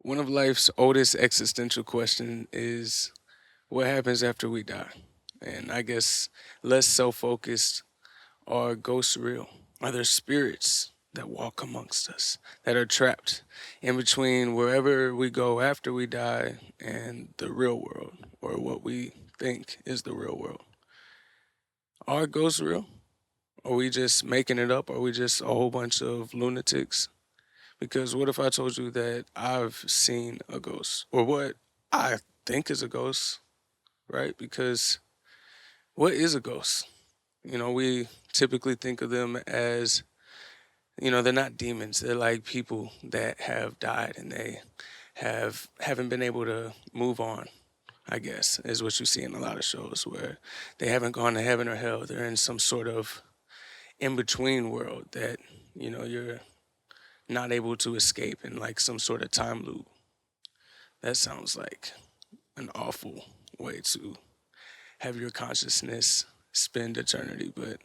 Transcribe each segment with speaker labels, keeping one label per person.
Speaker 1: One of life's oldest existential questions is what happens after we die? And I guess less self-focused, are ghosts real? Are there spirits that walk amongst us that are trapped in between wherever we go after we die and the real world, or what we think is the real world? Are ghosts real? Are we just making it up? Are we just a whole bunch of lunatics? Because what if I told you that I've seen a ghost, or what I think is a ghost, right? Because what is a ghost? We typically think of them as, they're not demons. They're like people that have died and they haven't been able to move on, I guess, is what you see in a lot of shows where they haven't gone to heaven or hell. They're in some sort of in between world that, you're not able to escape in like some sort of time loop. That sounds like an awful way to have your consciousness spend eternity, but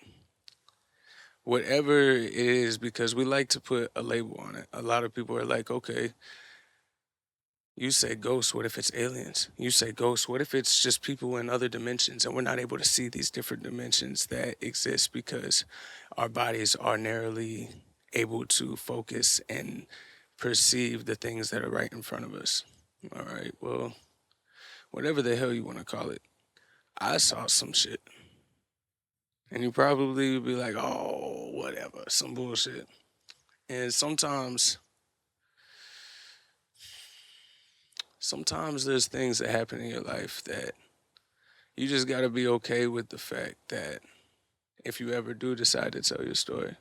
Speaker 1: whatever it is, because we like to put a label on it. A lot of people are like, okay, you say ghosts, what if it's aliens? You say ghosts, what if it's just people in other dimensions and we're not able to see these different dimensions that exist because our bodies are narrowly able to focus and perceive the things that are right in front of us. All right, well, whatever the hell you want to call it, I saw some shit. And you probably would be like, oh, whatever, some bullshit. And sometimes there's things that happen in your life that you just got to be okay with the fact that if you ever do decide to tell your story,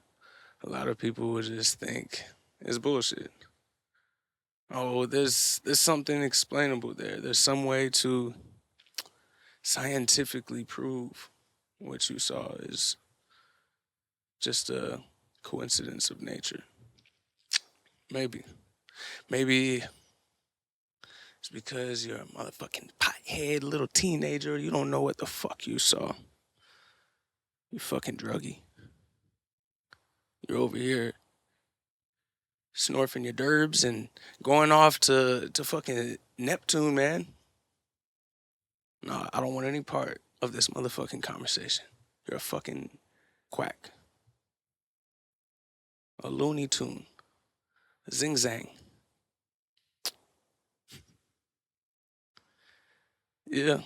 Speaker 1: a lot of people will just think it's bullshit. Oh, there's something explainable there. There's some way to scientifically prove what you saw is just a coincidence of nature. Maybe. Maybe it's because you're a motherfucking pothead little teenager. You don't know what the fuck you saw. You fucking druggie. You're over here snorfing your derbs and going off to fucking Neptune, man. No, I don't want any part of this motherfucking conversation. You're a fucking quack. A Looney Tune. A zing zang. Yeah.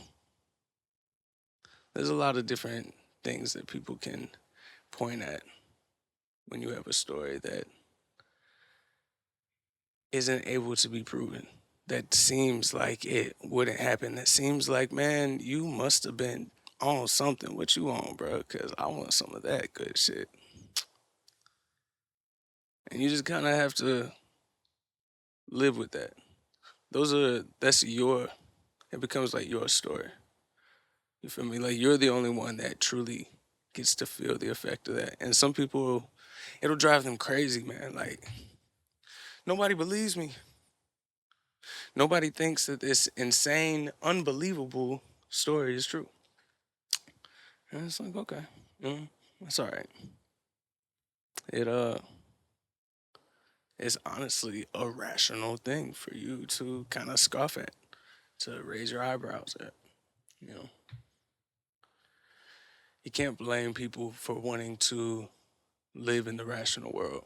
Speaker 1: There's a lot of different things that people can point at when you have a story that isn't able to be proven. That seems like it wouldn't happen. That seems like, man, you must have been on something. What you on, bro? Because I want some of that good shit. And you just kind of have to live with that. That's your, it becomes like your story. You feel me? Like you're the only one that truly gets to feel the effect of that. And some people, it'll drive them crazy, man. Like, nobody believes me. Nobody thinks that this insane, unbelievable story is true. And it's like, okay, that's all right. It is honestly a rational thing for you to kind of scoff at, to raise your eyebrows at. You know, you can't blame people for wanting to live in the rational world.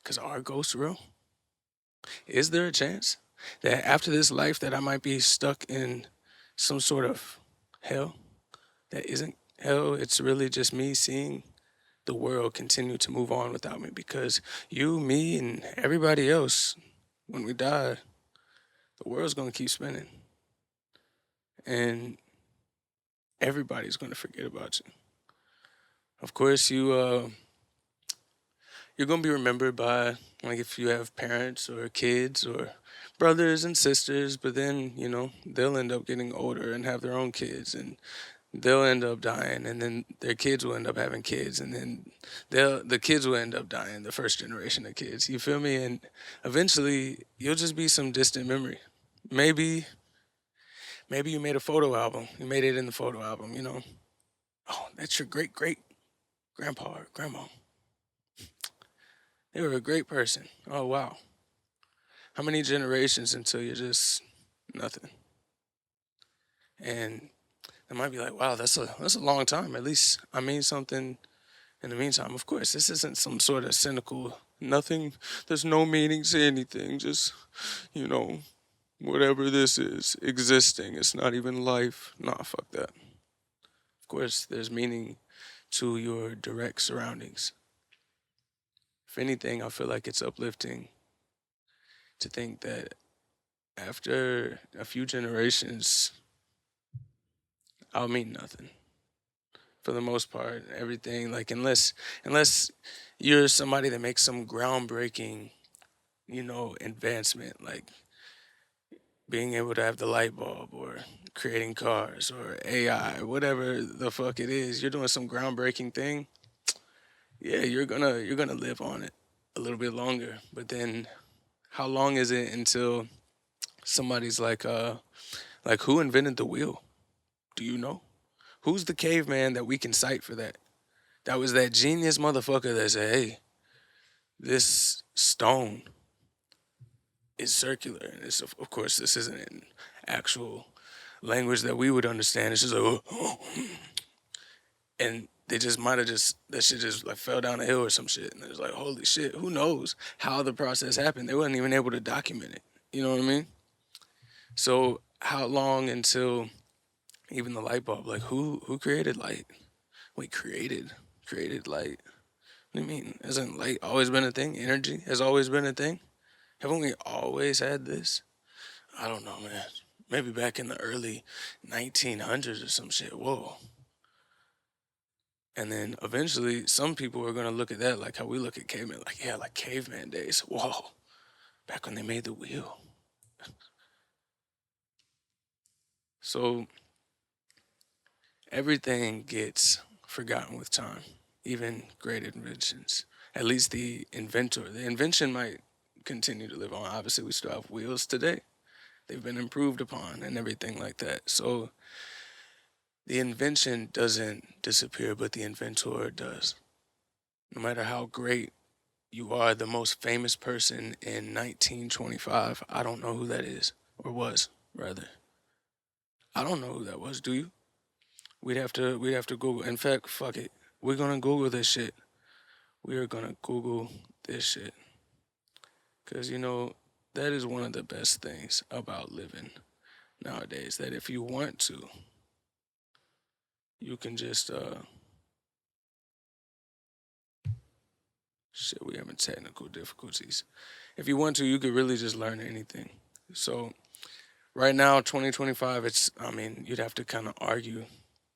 Speaker 1: Cause are ghosts real? Is there a chance that after this life that I might be stuck in some sort of hell that isn't hell? It's really just me seeing the world continue to move on without me because you, me, and everybody else, when we die, the world's gonna keep spinning, and everybody's gonna forget about you. Of course, you're gonna be remembered by like if you have parents or kids or brothers and sisters, but then they'll end up getting older and have their own kids, and they'll end up dying, and then their kids will end up having kids, and then the kids will end up dying, the first generation of kids. You feel me? And eventually, you'll just be some distant memory. Maybe, maybe you made a photo album. You made it in the photo album. Oh, that's your great great grandpa or grandma. They were a great person. Oh wow. How many generations until you're just nothing? And it might be like, wow, that's a long time. At least I mean something in the meantime. Of course, this isn't some sort of cynical nothing. There's no meaning to anything. Just you know, whatever this is, existing. It's not even life. Nah, fuck that. Of course, there's meaning to your direct surroundings. If anything, I feel like it's uplifting to think that after a few generations, I'll mean nothing. For the most part, everything like unless you're somebody that makes some groundbreaking, advancement, like being able to have the light bulb or creating cars or AI, whatever the fuck it is, you're doing some groundbreaking thing. Yeah, you're gonna live on it a little bit longer. But then how long is it until somebody's like who invented the wheel? Do you know? Who's the caveman that we can cite for that? That was that genius motherfucker that said, "Hey, this stone is circular." And it's, of course, this isn't in actual language that we would understand. It's just like, and they just might have just that shit just like fell down a hill or some shit, and it was like, holy shit, who knows how the process happened? They wasn't even able to document it. You know what I mean? So how long until even the light bulb? Like who created light? Wait, created light? What do you mean? Hasn't light always been a thing? Energy has always been a thing? Haven't we always had this? I don't know, man. Maybe back in the early 1900s or some shit. Whoa. And then eventually, some people are gonna look at that like how we look at cavemen, like yeah, like caveman days. Whoa, back when they made the wheel. So everything gets forgotten with time, even great inventions. At least the inventor, the invention might continue to live on. Obviously, we still have wheels today. They've been improved upon and everything like that. So the invention doesn't disappear, but the inventor does. No matter how great you are, the most famous person in 1925, I don't know who that is, or was, rather. I don't know who that was, do you? We'd have to Google. In fact, fuck it. We're gonna Google this shit. We are gonna Google this shit. Cause that is one of the best things about living nowadays. That if you want to, you can just shit, we having technical difficulties. If you want to, you could really just learn anything. So right now, 2025, I mean, you'd have to kind of argue,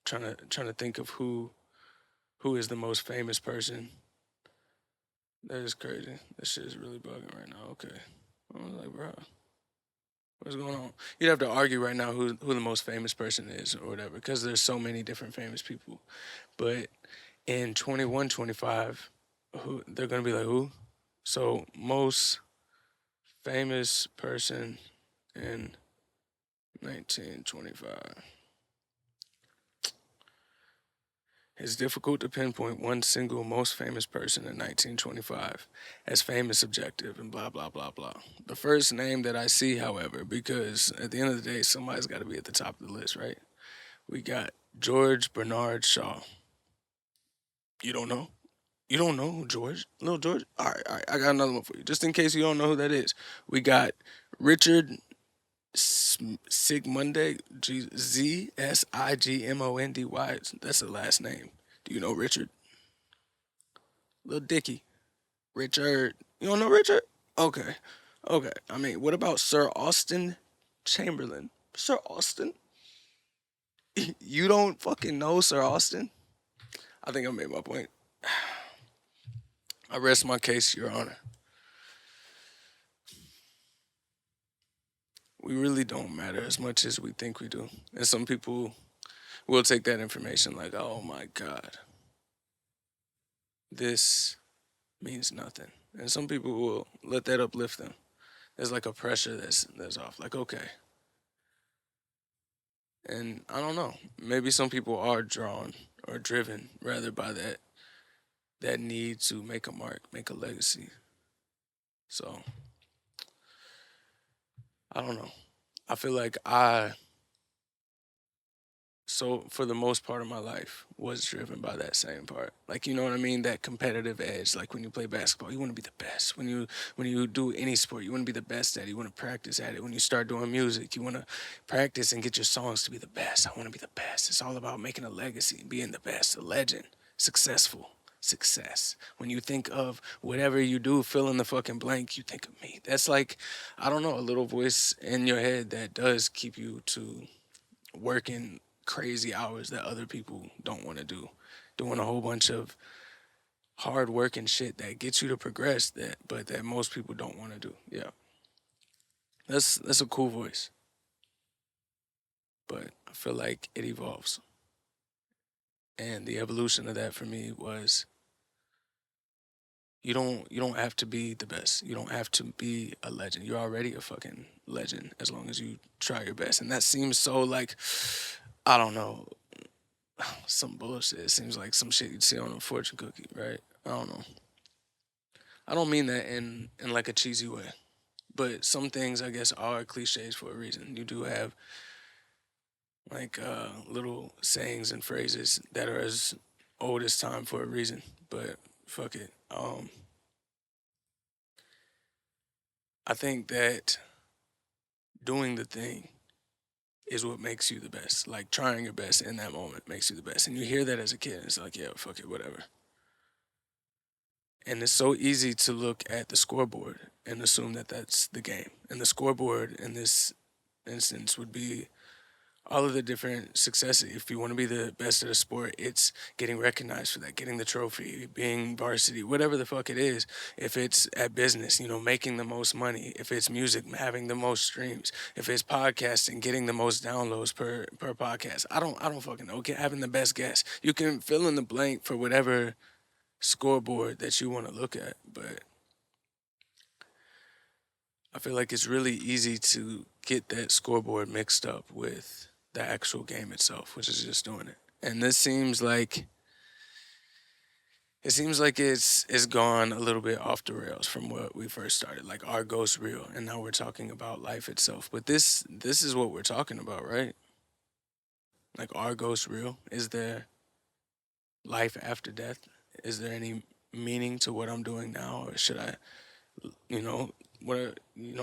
Speaker 1: trying to think of who is the most famous person. That is crazy. That shit is really bugging right now. Okay. I was like, bro, what's going on? You'd have to argue right now who the most famous person is or whatever, because there's so many different famous people. But in 21, 25, who they're gonna be like who? So most famous person in 1925. It's difficult to pinpoint one single most famous person in 1925 as fame is subjective and blah, blah, blah, blah. The first name that I see, however, because at the end of the day, somebody's got to be at the top of the list, right? We got George Bernard Shaw. You don't know? You don't know who George? Little George? All right, I got another one for you. Just in case you don't know who that is. We got Richard Sigmundy, Zsigmondy. That's the last name. Do you know Richard? Little Dicky. Richard. You don't know Richard? Okay. Okay. I mean, what about Sir Austin Chamberlain? Sir Austin? You don't fucking know Sir Austin? I think I made my point. I rest my case, Your Honor. We really don't matter as much as we think we do. And some people will take that information like, oh my God, this means nothing. And some people will let that uplift them. There's like a pressure that's off. Like, okay. And I don't know. Maybe some people are drawn or driven rather by that need to make a mark, make a legacy. So I don't know. I feel like so for the most part of my life was driven by that same part, like, you know what I mean, that competitive edge. Like when you play basketball, you want to be the best. When you do any sport, you want to be the best at it. You want to practice at it. When you start doing music, you want to practice and get your songs to be the best. I want to be the best. It's all about making a legacy and being the best, a legend, successful. Success. When you think of whatever you do, fill in the fucking blank, you think of me. That's like, I don't know, a little voice in your head that does keep you to working crazy hours that other people don't want to do, doing a whole bunch of hard work and shit that gets you to progress, that but that most people don't want to do. Yeah, that's a cool voice, but I feel like it evolves, and the evolution of that for me was you don't have to be the best. You don't have to be a legend. You're already a fucking legend as long as you try your best. And that seems so like, I don't know, some bullshit. It seems like some shit you'd see on a fortune cookie, right? I don't know. I don't mean that in like a cheesy way, but some things I guess are cliches for a reason. You do have like little sayings and phrases that are as old as time for a reason. But fuck it. I think that doing the thing is what makes you the best. Like trying your best in that moment makes you the best. And you hear that as a kid, it's like, yeah, fuck it, whatever. And it's so easy to look at the scoreboard and assume that that's the game. And the scoreboard in this instance would be all of the different successes. If you want to be the best at a sport, it's getting recognized for that, getting the trophy, being varsity, whatever the fuck it is. If it's at business, making the most money. If it's music, having the most streams. If it's podcasting, getting the most downloads per podcast. I don't fucking know. Having the best guests. You can fill in the blank for whatever scoreboard that you want to look at, but I feel like it's really easy to get that scoreboard mixed up with the actual game itself, which is just doing it. And this seems like it's gone a little bit off the rails from what we first started. Like our ghost real, and now we're talking about life itself. But this is what we're talking about, right? Like our ghost real. Is there life after death? Is there any meaning to what I'm doing now, or should I, you know,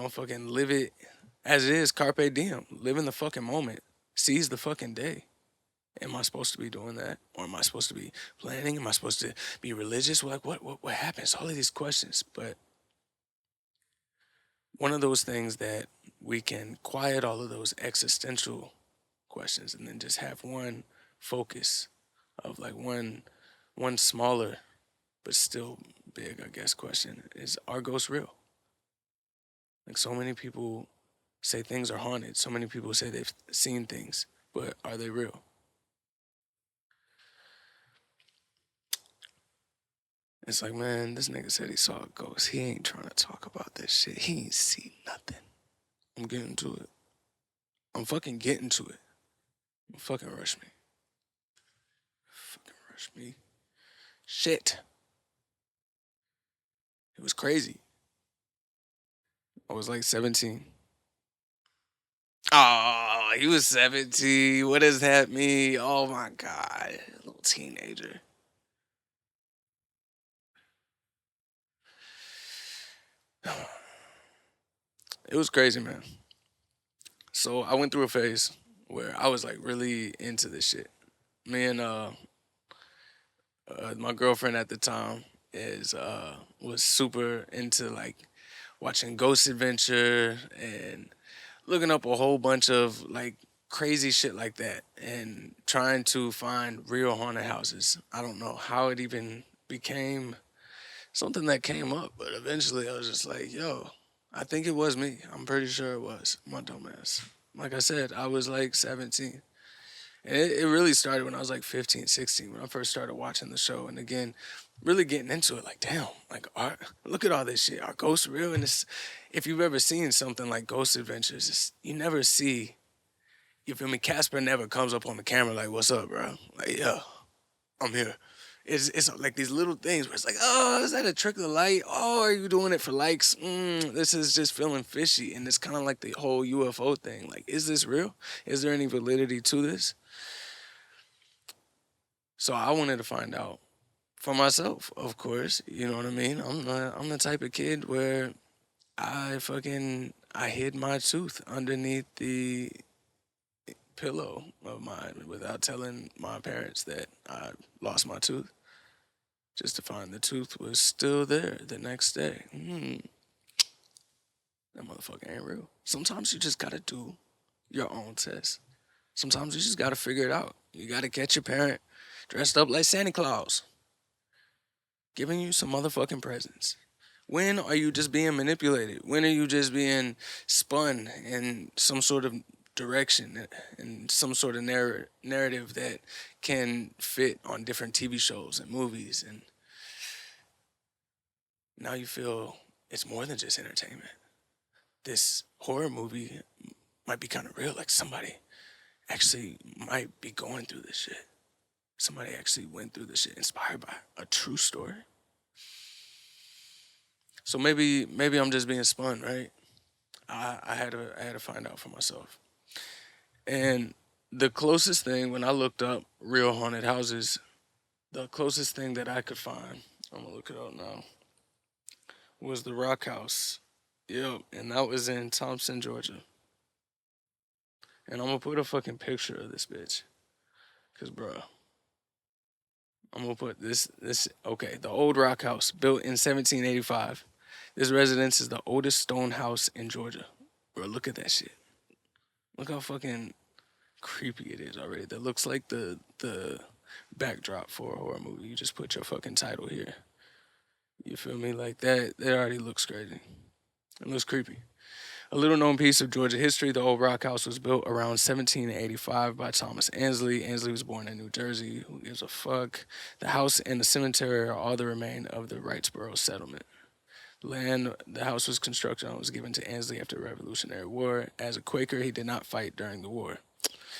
Speaker 1: fucking live it as it is, carpe diem, live in the fucking moment, seize the fucking day. Am I supposed to be doing that, or am I supposed to be planning? Am I supposed to be religious? Like, what happens? All of these questions, but one of those things that we can quiet all of those existential questions and then just have one focus of like one smaller but still big, I guess, question is: are ghosts real? Like so many people say things are haunted. So many people say they've seen things, but are they real? It's like, man, this nigga said he saw a ghost. He ain't trying to talk about this shit. He ain't see nothing. I'm getting to it. I'm fucking getting to it. Fucking rush me. Fucking rush me. Shit. It was crazy. I was like 17. Oh, he was 17. What does that mean? Oh my God. Little teenager. It was crazy, man. So I went through a phase where I was like really into this shit. Me and my girlfriend at the time is was super into like watching Ghost Adventure and looking up a whole bunch of like crazy shit like that and trying to find real haunted houses. I don't know how it even became something that came up, but eventually I was just like, yo, I think it was me. I'm pretty sure it was my dumbass. Like I said, I was like 17. And it really started when I was like 15, 16, when I first started watching the show. And again, really getting into it. Like, damn, like, look at all this shit. Are ghosts real? And it's, if you've ever seen something like Ghost Adventures, you never see, you feel me? Casper never comes up on the camera like, what's up, bro? Like, yeah, I'm here. It's like these little things where it's like, oh, is that a trick of the light? Oh, are you doing it for likes? This is just feeling fishy, and it's kind of like the whole UFO thing. Like, is this real? Is there any validity to this? So I wanted to find out for myself, of course. You know what I mean? I'm the type of kid where I hid my tooth underneath the pillow of mine without telling my parents that I lost my tooth, just to find the tooth was still there the next day. That motherfucker ain't real. Sometimes you just gotta do your own test. Sometimes you just gotta figure it out. You gotta catch your parent dressed up like Santa Claus, giving you some motherfucking presents. When are you just being manipulated? When are you just being spun in some sort of direction and some sort of narrative that can fit on different TV shows and movies? And now you feel it's more than just entertainment. This horror movie might be kind of real. Like somebody actually might be going through this shit. Somebody actually went through this shit inspired by a true story. So maybe I'm just being spun, right? I had to find out for myself. And the closest thing when I looked up real haunted houses, the closest thing that I could find, I'm gonna look it up now, was the Rock House. Yep, and that was in Thompson, Georgia. And I'm gonna put a fucking picture of this bitch. Cause bruh, I'm gonna put this okay, the old Rock House, built in 1785. This residence is the oldest stone house in Georgia. Bro, look at that shit. Look how fucking creepy it is already. That looks like the backdrop for a horror movie. You just put your fucking title here. You feel me? Like that already looks crazy. It looks creepy. A little known piece of Georgia history, the old Rock House was built around 1785 by Thomas Ansley. Ansley was born in New Jersey. Who gives a fuck? The house and the cemetery are all that remain of the Wrightsboro settlement. Land the house was constructed on was given to Ansley after the Revolutionary War. As a Quaker, he did not fight during the war.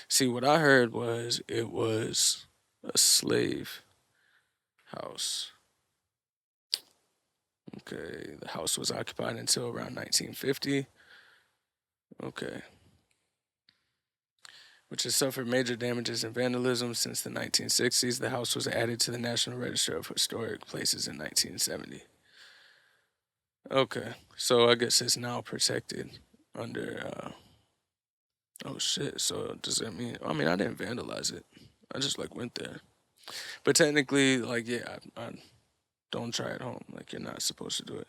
Speaker 1: See, what I heard was it was a slave house. Okay, the house was occupied until around 1950. Okay. Which has suffered major damages and vandalism since the 1960s. The house was added to the National Register of Historic Places in 1970. Okay, so I guess it's now protected under. Oh shit! So does that mean? I mean, I didn't vandalize it. I just like went there. But technically, like, yeah, I don't try at home. Like, you're not supposed to do it.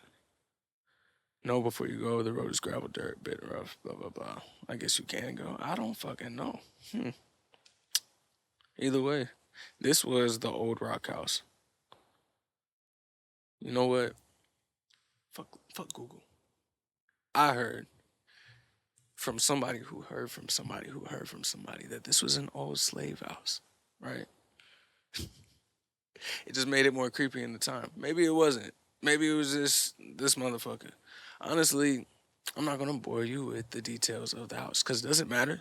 Speaker 1: Know before you go. The road is gravel, dirt, bit rough. Blah blah blah. I guess you can go. I don't fucking know. Either way, this was the old Rock House. You know what? Fuck Google. I heard from somebody who heard from somebody who heard from somebody that this was an old slave house, right? It just made it more creepy in the time. Maybe it wasn't. Maybe it was just this motherfucker. Honestly, I'm not gonna bore you with the details of the house because it doesn't matter.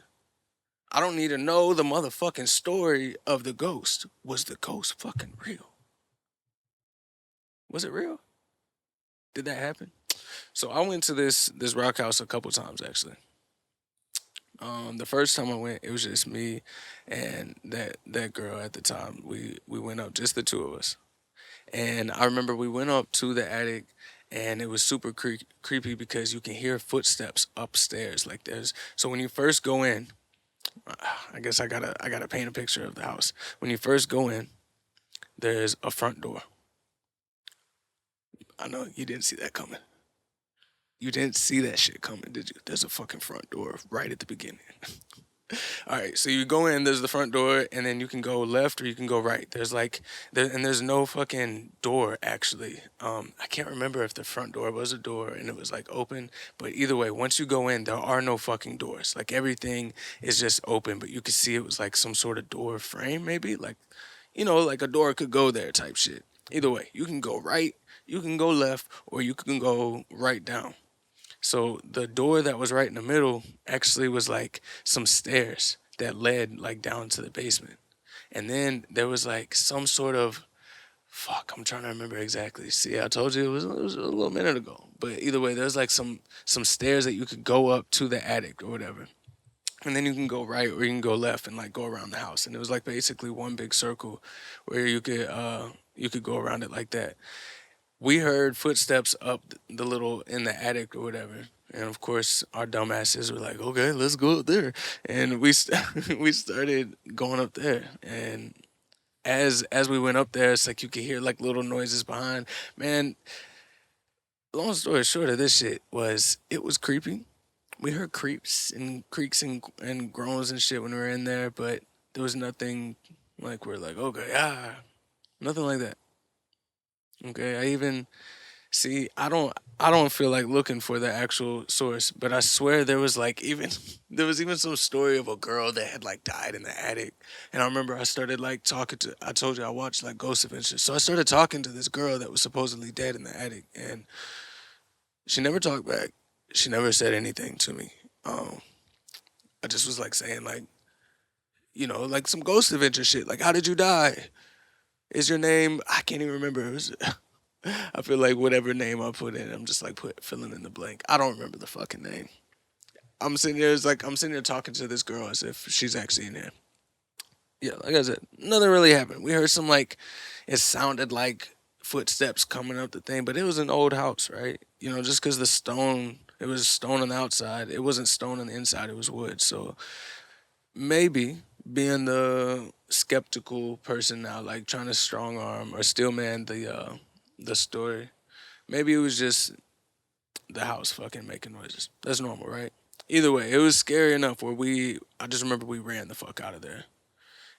Speaker 1: I don't need to know the motherfucking story of the ghost. Was the ghost fucking real? Was it real? Did that happen? So I went to this rock house a couple times actually. The first time I went, it was just me and that girl at the time. We went up, just the two of us. And I remember we went up to the attic, and it was super creepy because you can hear footsteps upstairs. Like there's so when you first go in, I guess I gotta paint a picture of the house. When you first go in, there's a front door. I know you didn't see that coming. You didn't see that shit coming, did you? There's a fucking front door right at the beginning. All right, so you go in. There's the front door, and then you can go left or you can go right. There's like and there's no fucking door actually. I can't remember if the front door was a door and it was like open, but either way, once you go in, there are no fucking doors. Like everything is just open, but you could see it was like some sort of door frame, maybe like, like a door could go there type shit. Either way, you can go right, you can go left, or you can go right down. So the door that was right in the middle actually was like some stairs that led like down to the basement. And then there was like some sort of Fuck, I'm trying to remember exactly. See, I told you it was a little minute ago. But either way, there's like some stairs that you could go up to the attic or whatever. And then you can go right or you can go left and like go around the house. And it was like basically one big circle where you could go around it like that. We heard footsteps up the little in the attic or whatever. And of course, our dumbasses were like, "Okay, let's go up there." And we started going up there. And as we went up there, it's like you could hear like little noises behind. Man, long story short of this shit was it was creepy. We heard creeps and creaks and groans and shit when we were in there, but there was nothing like we're like, okay, nothing like that. Okay, I even see. I don't feel like looking for the actual source, but I swear there was like even there was even some story of a girl that had like died in the attic, and I remember I started like talking to. I told you I watched like Ghost Adventures, so I started talking to this girl that was supposedly dead in the attic, and she never talked back. She never said anything to me. Um, I just was like saying like like some Ghost Adventure shit. Like, how did you die? Is your name? I can't even remember. It was. I feel like whatever name I put in, I'm just like filling in the blank. I don't remember the fucking name. I'm sitting there, it's like I'm sitting there talking to this girl as if she's actually in there. Yeah, like I said, nothing really happened. We heard some like, it sounded like footsteps coming up the thing, but it was an old house, right? Just because the stone, it was stone on the outside, it wasn't stone on the inside, it was wood. So maybe being the skeptical person now, like trying to strong arm or steel man the story. Maybe it was just the house fucking making noises. That's normal, right? Either way, it was scary enough where I just remember we ran the fuck out of there.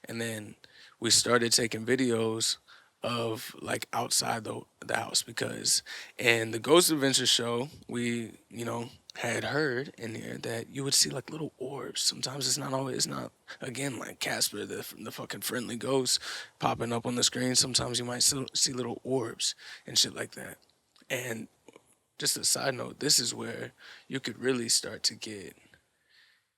Speaker 1: And then we started taking videos of like outside the house because in the Ghost Adventure show, we, had heard in here that you would see like little orbs. Sometimes it's not again like Casper, the fucking friendly ghost popping up on the screen. Sometimes you might see little orbs and shit like that. And just a side note, this is where you could really start to get,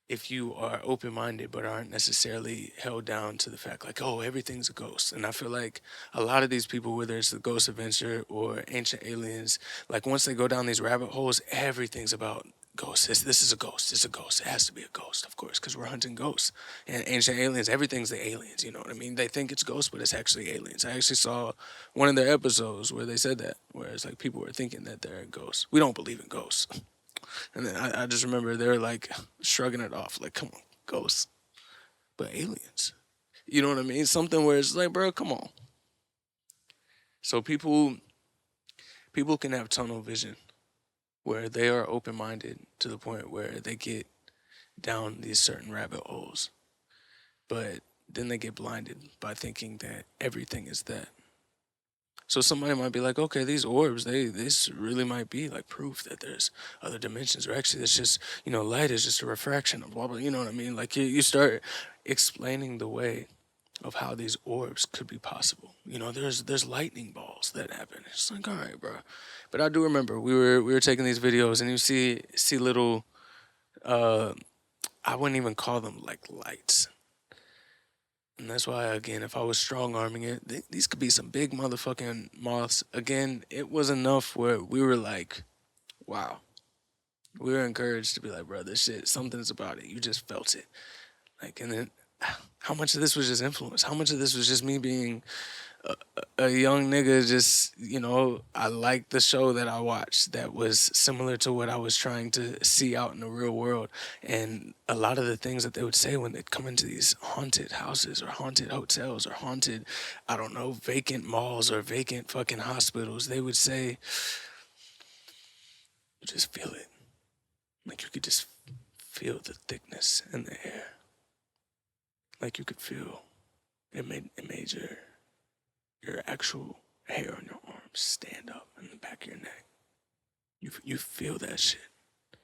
Speaker 1: if you are open minded but aren't necessarily held down to the fact like, oh, everything's a ghost. And I feel like a lot of these people, whether it's the Ghost Adventure or Ancient Aliens, like once they go down these rabbit holes, everything's about ghosts. This is a ghost. It's a ghost. It has to be a ghost, of course, because we're hunting ghosts. And Ancient Aliens, everything's the aliens. You know what I mean? They think it's ghosts, but it's actually aliens. I actually saw one of their episodes where they said that, where it's like people were thinking that they're ghosts. We don't believe in ghosts. And then I just remember they were like shrugging it off, like, come on, ghosts, but aliens. You know what I mean? Something where it's like, bro, come on. So people can have tunnel vision where they are open minded to the point where they get down these certain rabbit holes, but then they get blinded by thinking that everything is that. So somebody might be like, okay, these orbs, this really might be like proof that there's other dimensions, or actually it's just, light is just a refraction of blah blah. You know what I mean? Like you start explaining the way of how these orbs could be possible. There's lightning balls that happen. It's like, all right, bro. But I do remember we were taking these videos and you see little, uh I wouldn't even call them like lights. And that's why, again, if I was strong arming it, these could be some big motherfucking moths. Again, it was enough where we were like, wow. We were encouraged to be like, bro, this shit, something's about it. You just felt it. Like, and then how much of this was just influence? How much of this was just me being a young nigga, just, I liked the show that I watched that was similar to what I was trying to see out in the real world. And a lot of the things that they would say when they come into these haunted houses or haunted hotels or haunted, I don't know, vacant malls or vacant fucking hospitals, they would say, you just feel it. Like you could just feel the thickness in the air. Like you could feel it made your actual hair on your arms stand up in the back of your neck. You feel that shit.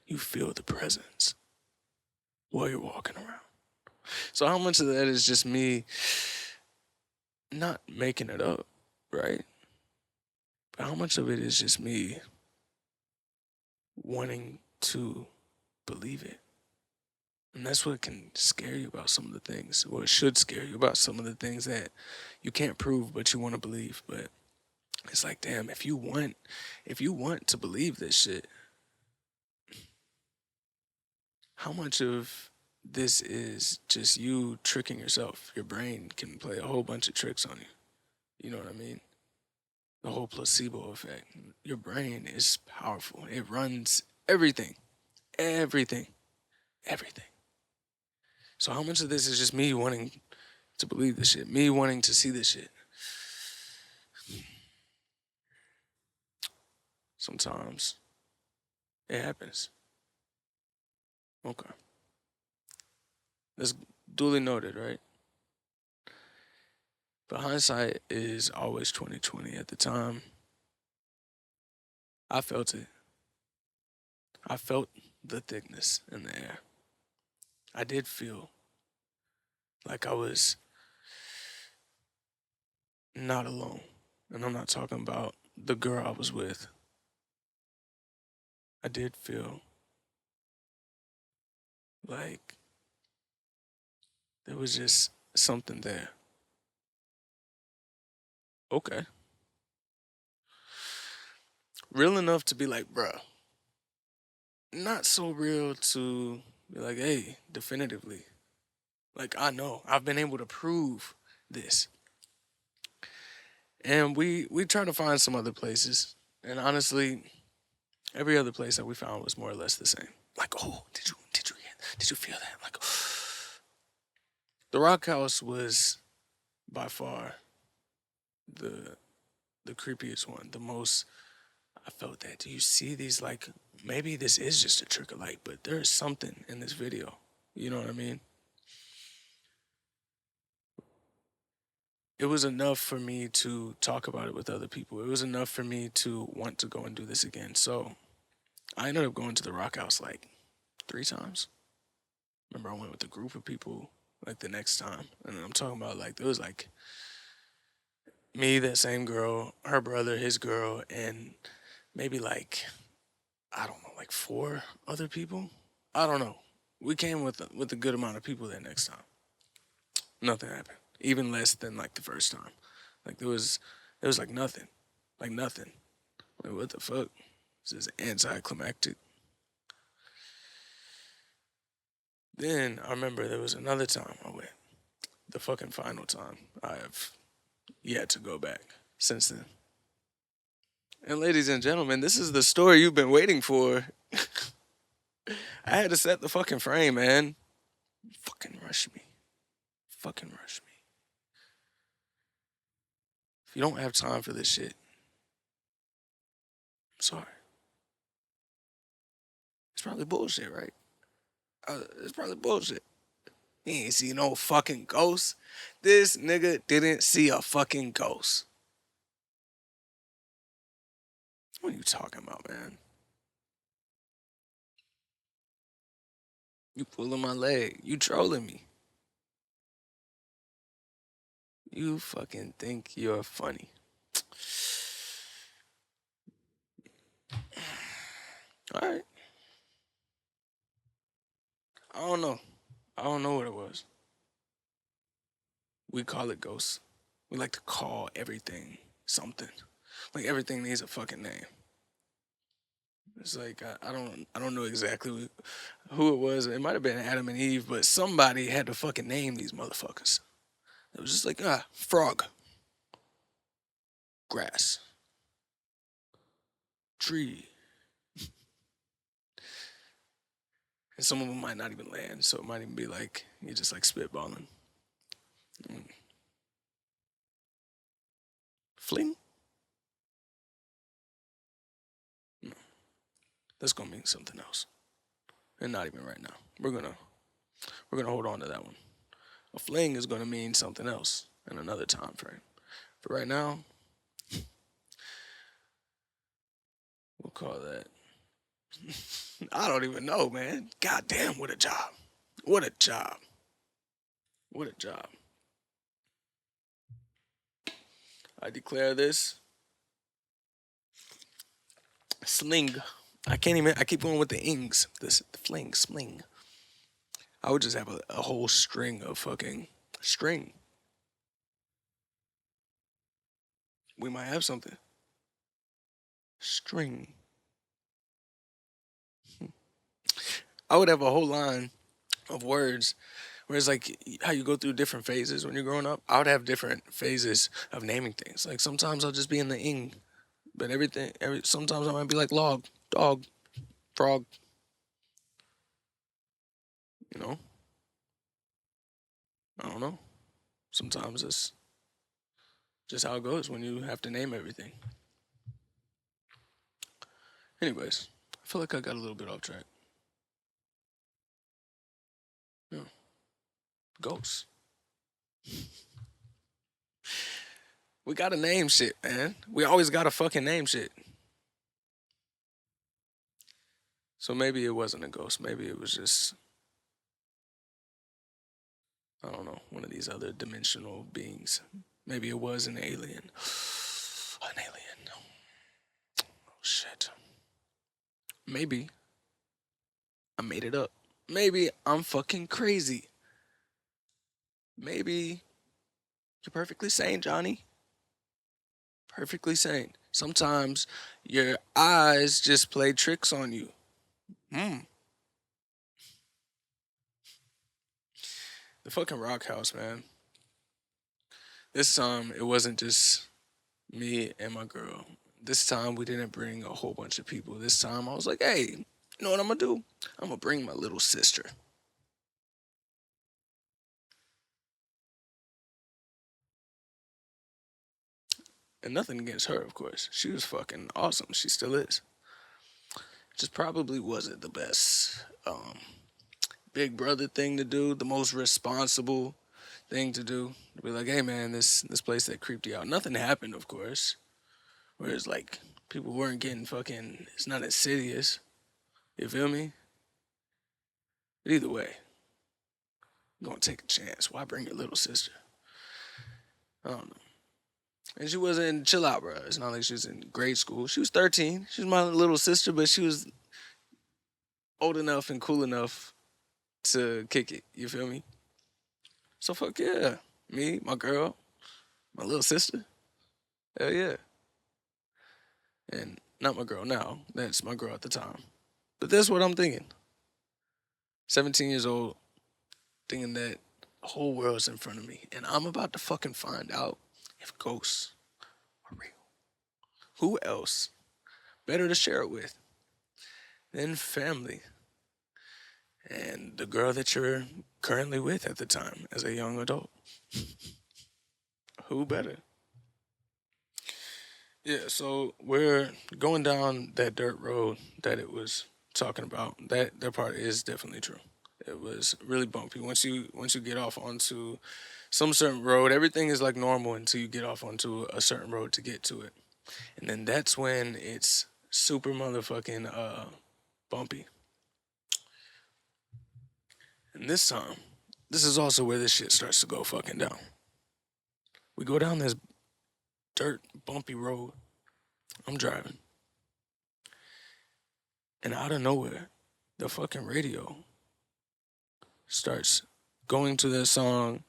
Speaker 1: You feel the presence while you're walking around. So how much of that is just me not making it up, right? But how much of it is just me wanting to believe it? And that's what can scare you about some of the things, or it should scare you about some of the things that you can't prove but you want to believe. But It's like, damn, if you want to believe this shit, how much of this is just you tricking yourself? Your brain can play a whole bunch of tricks on you. You know what I mean? The whole placebo effect. Your brain is powerful. It runs everything, everything, everything. So how much of this is just me wanting to believe this shit? Me wanting to see this shit? Sometimes it happens. Okay. That's duly noted, right? But hindsight is always 2020. At the time, I felt it. I felt the thickness in the air. I did feel like I was not alone. And I'm not talking about the girl I was with. I did feel like there was just something there. Okay. Real enough to be like, bruh. Not so real to be like, hey, definitively. Like, I know. I've been able to prove this. And we tried to find some other places. And honestly, every other place that we found was more or less the same. Like, oh, did you feel that? Like, the Rock House was by far the the creepiest one, the most. I felt that. Do you see these? Like, maybe this is just a trick of light, but there is something in this video. You know what I mean? It was enough for me to talk about it with other people. It was enough for me to want to go and do this again. So I ended up going to the Rock House like 3 times. Remember, I went with a group of people like the next time, and I'm talking about like there was like me, that same girl, her brother, his girl, and maybe like I don't know, like 4 other people. I don't know. We came with a good amount of people that next time. Nothing happened. Even less than like the first time. Like there was like nothing. Like nothing. Like what the fuck? This is anticlimactic. Then I remember there was another time I went. The fucking final time. I have yet to go back since then. And ladies and gentlemen, this is the story you've been waiting for. I had to set the fucking frame, man. Fucking rush me. Fucking rush me. If you don't have time for this shit, I'm sorry. It's probably bullshit, right? It's probably bullshit. He ain't see no fucking ghost. This nigga didn't see a fucking ghost. What are you talking about, man? You pulling my leg. You trolling me. You fucking think you're funny. All right. I don't know. I don't know what it was. We call it ghosts. We like to call everything something. Like everything needs a fucking name. It's like I don't know exactly who it was. It might have been Adam and Eve, but somebody had to fucking name these motherfuckers. It was just like frog, grass, tree, and some of them might not even land. So it might even be like you just like spitballing. Mm. Fling. No, that's gonna mean something else, and not even right now. We're gonna hold on to that one. A fling is gonna mean something else in another time frame. For right now, we'll call that. I don't even know, man. God damn, what a job. What a job. What a job. I declare this sling. I can't even, I keep going with the ings. This, the fling, sling. I would just have a whole string of fucking string. We might have something. String. I would have a whole line of words where it's like how you go through different phases when you're growing up. I would have different phases of naming things. Like sometimes I'll just be in the ing, but sometimes I might be like log, dog, frog. You know, I don't know. Sometimes it's just how it goes when you have to name everything. Anyways, I feel like I got a little bit off track. Yeah. Ghosts. We gotta name shit, man. We always gotta fucking name shit. So maybe it wasn't a ghost. Maybe it was just, I don't know, one of these other dimensional beings. Maybe it was an alien. An alien. Oh shit. Maybe I made it up. Maybe I'm fucking crazy. Maybe you're perfectly sane, Johnny. Perfectly sane. Sometimes your eyes just play tricks on you. Hmm. The fucking rock house, man. This time it wasn't just me and my girl. This time we didn't bring a whole bunch of people. This time I was like, hey, you know what I'm gonna do? I'm gonna bring my little sister. And nothing against her, of course. She was fucking awesome. She still is. Just probably wasn't the best big brother thing to do, the most responsible thing to do. To be like, hey man, this place that creeped you out. Nothing happened, of course. Whereas like people weren't getting fucking, it's not insidious. You feel me? But either way, you're gonna take a chance. Why bring your little sister? I don't know. And she wasn't chill out, bro. It's not like she was in grade school. She was 13. She was my little sister, but she was old enough and cool enough to kick it. You feel me? So fuck yeah. Me, my girl, my little sister. Hell yeah. And not my girl now. That's my girl at the time. But that's what I'm thinking. 17 years old, thinking that the whole world's in front of me. And I'm about to fucking find out if ghosts are real. Who else better to share it with than family and the girl that you're currently with at the time as a young adult? Who better? Yeah, so we're going down that dirt road that it was talking about. That part is definitely true. It was really bumpy. Once you get off onto some certain road, everything is like normal until you get off onto a certain road to get to it. And then that's when it's super motherfucking bumpy. And this time, this is also where this shit starts to go fucking down. We go down this dirt bumpy road. I'm driving. And out of nowhere, the fucking radio starts going to the song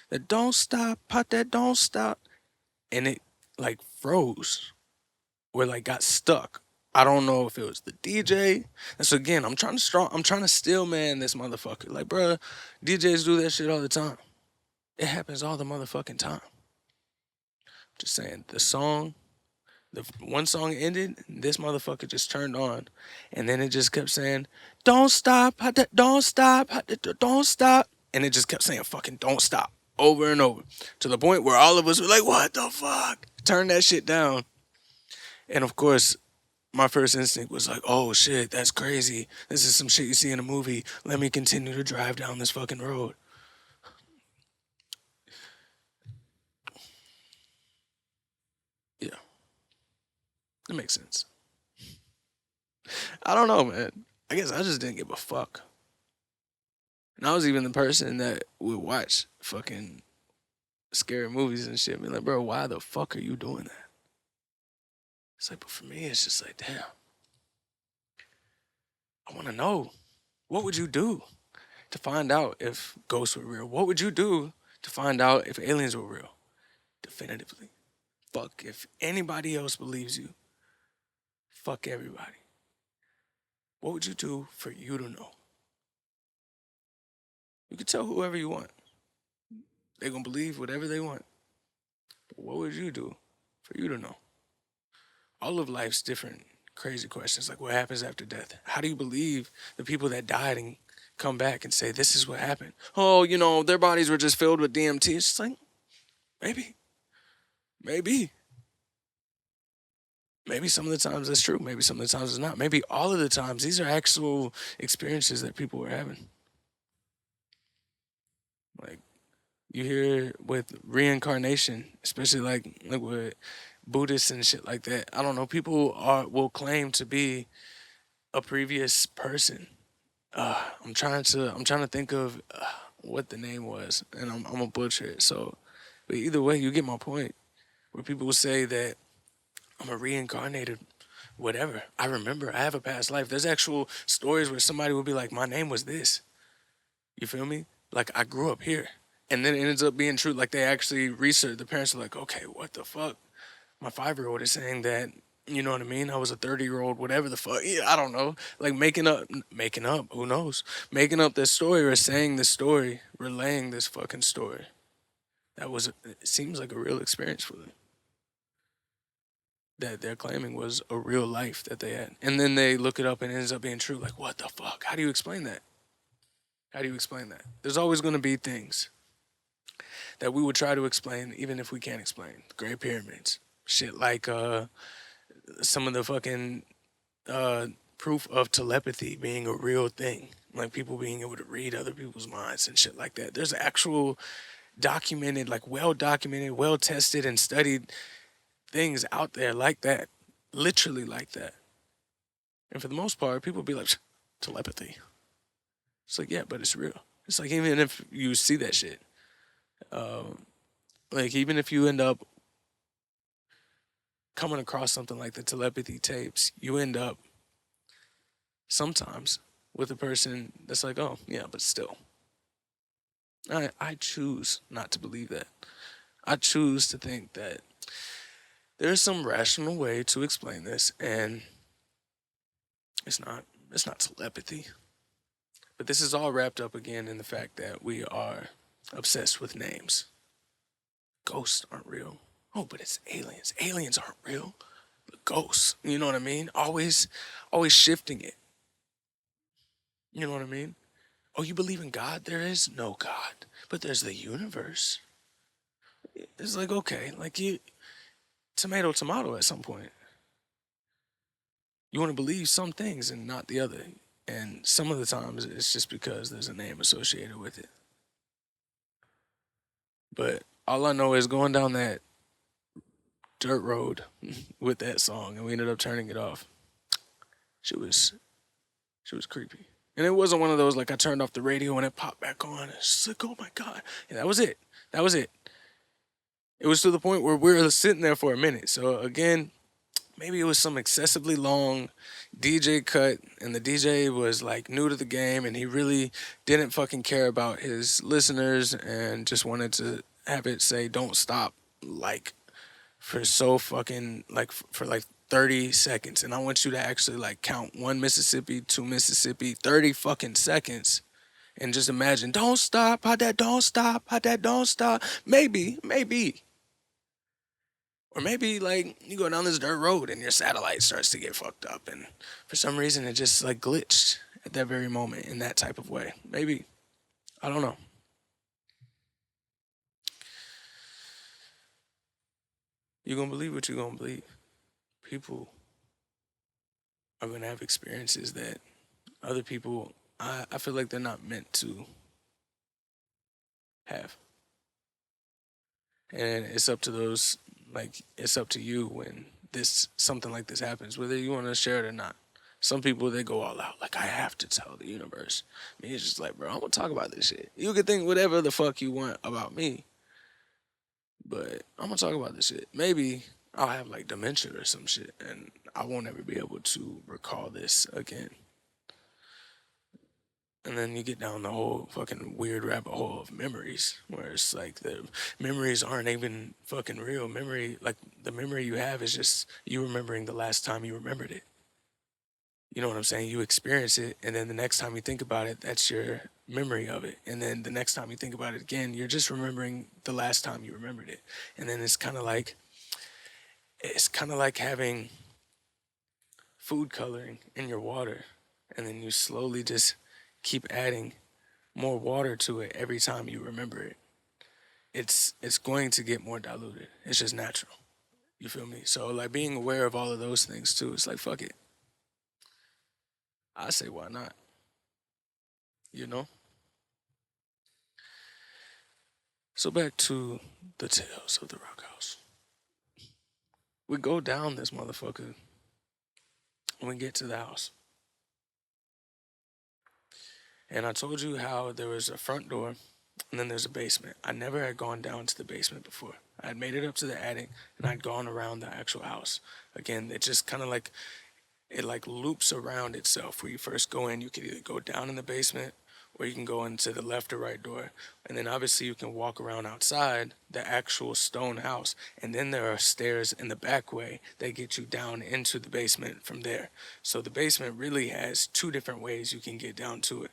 Speaker 1: that don't stop, pot that don't stop. And it like froze or like got stuck. I don't know if it was the DJ. And so again, I'm trying to steel man this motherfucker. Like, bruh, DJs do that shit all the time. It happens all the motherfucking time. Just saying, the one song ended, this motherfucker just turned on, and then it just kept saying, "Don't stop, don't stop, don't stop," and it just kept saying, "Fucking don't stop," over and over, to the point where all of us were like, "What the fuck?" Turn that shit down, and of course, my first instinct was like, "Oh shit, that's crazy. This is some shit you see in a movie. Let me continue to drive down this fucking road." Yeah, it makes sense. I don't know, man. I guess I just didn't give a fuck. And I was even the person that would watch fucking scary movies and shit. Be like, bro, why the fuck are you doing that? It's like, but for me, it's just like, damn, I want to know. What would you do to find out if ghosts were real? What would you do to find out if aliens were real? Definitively. Fuck if anybody else believes you. Fuck everybody. What would you do for you to know? You can tell whoever you want. They're gonna believe whatever they want. But what would you do for you to know? All of life's different crazy questions, like what happens after death? How do you believe the people that died and come back and say this is what happened? Oh, their bodies were just filled with DMT. It's just like, maybe. Maybe. Maybe some of the times that's true. Maybe some of the times it's not. Maybe all of the times these are actual experiences that people were having. Like you hear with reincarnation, especially like with Buddhists and shit like that. I don't know. People will claim to be a previous person. I'm trying to think of what the name was, and I'm gonna butcher it. So, but either way, you get my point. Where people will say that I'm a reincarnated whatever. I remember I have a past life. There's actual stories where somebody would be like, "My name was this." You feel me? Like I grew up here, and then it ends up being true. Like they actually research. The parents are like, "Okay, what the fuck?" My 5-year-old is saying that. You know what I mean? I was a 30-year-old, whatever the fuck. Yeah, I don't know. Like making up. Who knows? Making up this story or saying this story, relaying this fucking story. It seems like a real experience for them. That they're claiming was a real life that they had. And then they look it up and it ends up being true. Like, what the fuck? How do you explain that? How do you explain that? There's always going to be things that we would try to explain, even if we can't explain. The Great Pyramids. Shit like some of the fucking uh, proof of telepathy being a real thing. Like people being able to read other people's minds and shit like that. There's actual documented, like well documented, well tested and studied things out there like that. Literally like that. And for the most part, people be like, telepathy. It's like, yeah, but it's real. It's like, even if you see that shit, like, even if you end up coming across something like the telepathy tapes, you end up sometimes with a person that's like, oh, yeah, but still. I choose not to believe that. I choose to think that there's some rational way to explain this, and it's not telepathy. But this is all wrapped up again in the fact that we are obsessed with names. Ghosts aren't real. Oh, but it's aliens. Aliens aren't real. But ghosts, you know what I mean? Always shifting it. You know what I mean? Oh, you believe in God? There is no God, but there's the universe. It's like, okay, like you tomato at some point. You want to believe some things and not the other. And some of the times it's just because there's a name associated with it. But all I know is going down that dirt road with that song, and we ended up turning it off. She was creepy. And it wasn't one of those like I turned off the radio and it popped back on. It's just like, oh my God. And that was it. That was it. It was to the point where we were sitting there for a minute. So again, maybe it was some excessively long DJ cut, and the DJ was like new to the game, and he really didn't fucking care about his listeners and just wanted to have it say "Don't stop" like for so fucking like for like 30 seconds. And I want you to actually like count 1 Mississippi, 2 Mississippi, 30 fucking seconds. And just imagine, don't stop, how that don't stop, how that don't stop. Maybe. Or maybe like you go down this dirt road and your satellite starts to get fucked up, and for some reason it just like glitched at that very moment in that type of way. Maybe. I don't know. You're gonna believe what you're gonna believe. People are gonna have experiences that other people I feel like they're not meant to have. And it's up to those it's up to you when this something like this happens, whether you want to share it or not. Some people they go all out, like I have to tell the universe. Me, it's just like, bro, I'm gonna talk about this shit. You can think whatever the fuck you want about me, but I'm gonna talk about this shit. Maybe I'll have like dementia or some shit, and I won't ever be able to recall this again. And then you get down the whole fucking weird rabbit hole of memories, where it's like the memories aren't even fucking real. Memory, like the memory you have is just you remembering the last time you remembered it. You know what I'm saying? You experience it, and then the next time you think about it, that's your memory of it. And then the next time you think about it again, you're just remembering the last time you remembered it. And then it's kind of like having food coloring in your water, and then you slowly just keep adding more water to it every time you remember it. It's going to get more diluted. It's just natural. You feel me? So like being aware of all of those things too. It's like fuck it. I say why not? You know. So back to the tales of the Rock House. We go down this motherfucker when we get to the house. And I told you how there was a front door and then there's a basement. I never had gone down to the basement before. I had made it up to the attic and I'd gone around the actual house. Again, it just kind of like it like loops around itself. Where you first go in, you can either go down in the basement or you can go into the left or right door. And then obviously you can walk around outside the actual stone house. And then there are stairs in the back way that get you down into the basement from there. So the basement really has two different ways you can get down to it.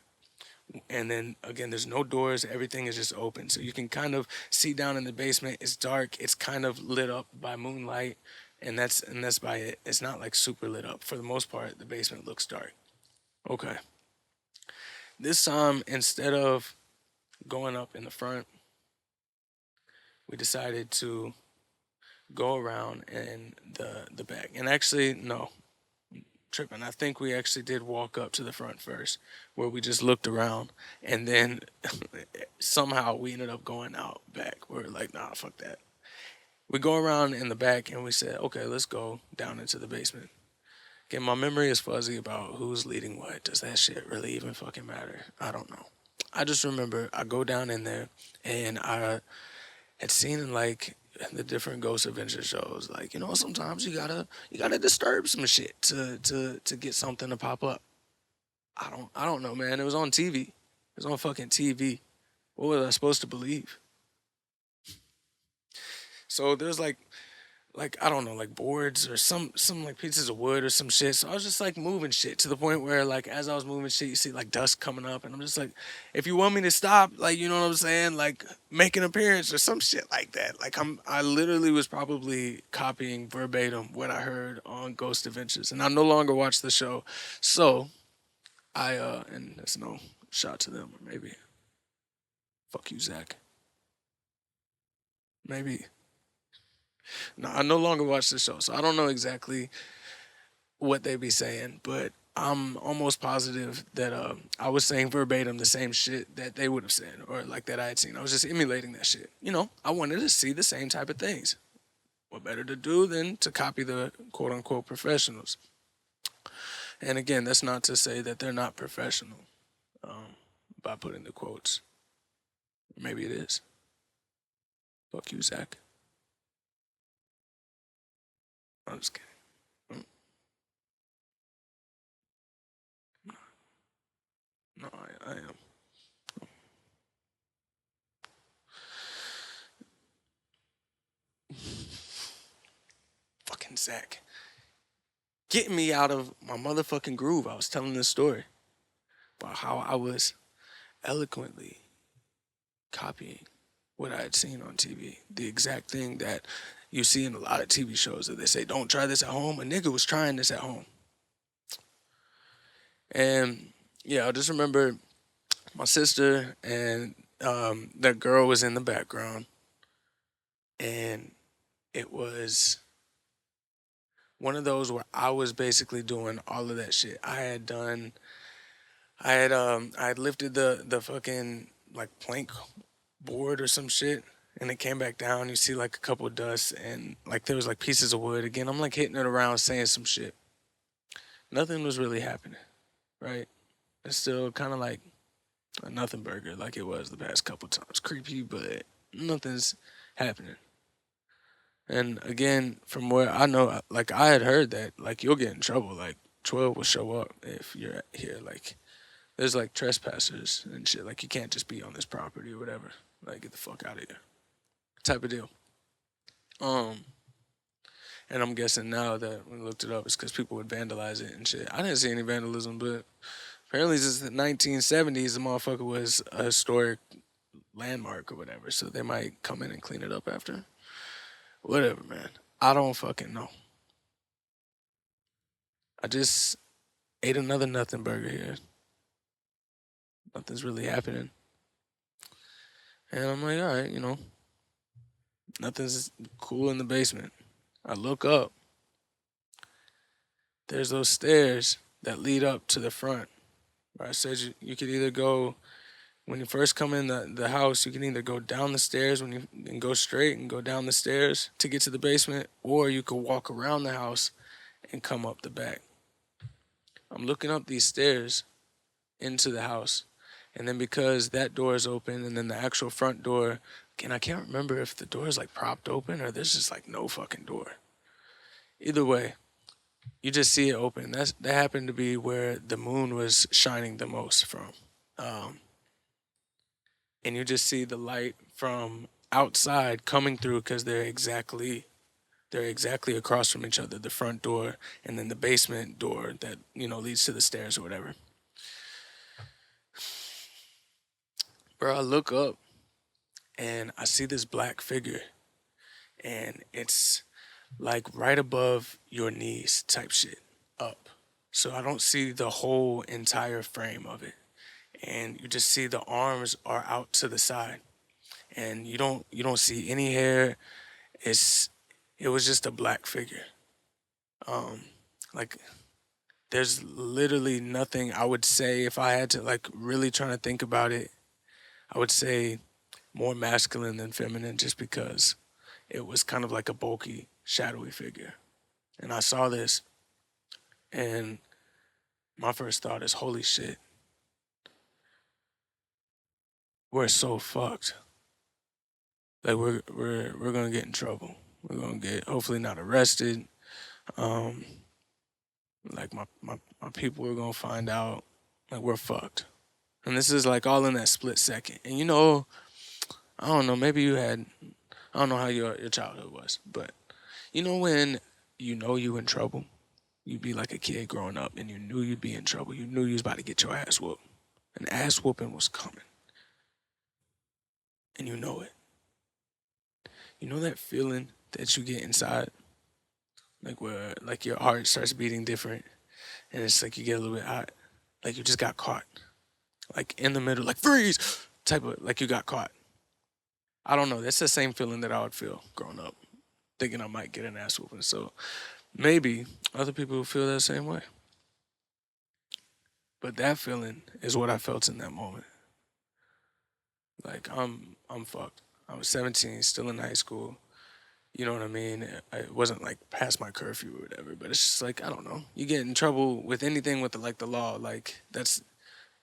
Speaker 1: And then again, there's no doors, everything is just open, so you can kind of see down in the basement. It's dark, it's kind of lit up by moonlight, and that's by it. It's not like super lit up. For the most part, the basement looks dark. Okay, this time instead of going up in the front, we decided to go around in the back. And actually, no, tripping. I think we actually did walk up to the front first, where we just looked around, and then somehow we ended up going out back. We are like, nah, fuck that. We go around in the back, and we said, okay, let's go down into the basement. Again, my memory is fuzzy about who's leading what. Does that shit really even fucking matter? I don't know. I just remember I go down in there, and I had seen like the different Ghost Adventure shows. Like, sometimes you gotta disturb some shit to get something to pop up. I don't know, man. It was on TV. It was on fucking TV. What was I supposed to believe? So there's like I don't know, like boards or some like pieces of wood or some shit. So I was just like moving shit to the point where like as I was moving shit, you see like dust coming up, and I'm just like, if you want me to stop, like you know what I'm saying, like make an appearance or some shit like that. Like I literally was probably copying verbatim what I heard on Ghost Adventures, and I no longer watch the show. So and there's no shot to them, or maybe fuck you, Zach. Maybe. No, I no longer watch the show, so I don't know exactly what they be saying, but I'm almost positive that I was saying verbatim the same shit that they would have said or like that I had seen. I was just emulating that shit. I wanted to see the same type of things. What better to do than to copy the quote unquote professionals? And again, that's not to say that they're not professional by putting the quotes. Maybe it is. Fuck you, Zach. I'm just kidding. No, I am. Fucking Zach. Getting me out of my motherfucking groove. I was telling this story about how I was eloquently copying what I had seen on TV. The exact thing that you see in a lot of TV shows that they say, don't try this at home. A nigga was trying this at home. And yeah, I just remember my sister and that girl was in the background. And it was one of those where I was basically doing all of that shit. I had lifted the fucking like plank board or some shit, and it came back down. You see like a couple of dust and like there was like pieces of wood. Again, I'm like hitting it around saying some shit. Nothing was really happening, right? It's still kind of like a nothing burger like it was the past couple times. Creepy, but nothing's happening. And again, from where I know, like I had heard that like you'll get in trouble. Like 12 will show up if you're here. Like there's like trespassers and shit. Like you can't just be on this property or whatever. Like get the fuck out of here, type of deal. Um, And I'm guessing now that we looked it up, it's because people would vandalize it and shit. I didn't see any vandalism, but apparently since the 1970s, the motherfucker was a historic landmark or whatever. So they might come in and clean it up after. Whatever, man. I don't fucking know. I just ate another nothing burger here. Nothing's really happening. And I'm like, all right, nothing's cool in the basement. I look up. There's those stairs that lead up to the front. Where I said you could either go, when you first come in the house, you can either go down the stairs and go straight and go down the stairs to get to the basement, or you could walk around the house and come up the back. I'm looking up these stairs into the house. And then because that door is open and then the actual front door, and I can't remember if the door is like propped open or there's just like no fucking door. Either way, you just see it open. That happened to be where the moon was shining the most from. Um, and you just see the light from outside coming through because they're exactly across from each other, the front door and then the basement door that, leads to the stairs or whatever. Bro, I look up and I see this black figure and it's like right above your knees type shit up. So I don't see the whole entire frame of it. And you just see the arms are out to the side. And you don't see any hair. It was just a black figure. Um like there's literally nothing I would say if I had to like really trying to think about it. I would say more masculine than feminine just because it was kind of like a bulky, shadowy figure. And I saw this and my first thought is holy shit. We're so fucked. Like we're gonna get in trouble. We're gonna get hopefully not arrested. Um like my people are gonna find out like we're fucked. And this is like all in that split second. And I don't know, maybe I don't know how your childhood was, but when you in trouble, you'd be like a kid growing up and you knew you'd be in trouble. You knew you was about to get your ass whooped. An ass whooping was coming. And you know it. You know that feeling that you get inside? Like where like your heart starts beating different and it's like you get a little bit hot. Like you just got caught. Like in the middle, like freeze type of like you got caught. I don't know. That's the same feeling that I would feel growing up, thinking I might get an ass whooping. So maybe other people feel that same way. But that feeling is what I felt in that moment. Like I'm fucked. I was 17, still in high school. You know what I mean? It wasn't like past my curfew or whatever, but it's just like I don't know. You get in trouble with anything with the law, like that's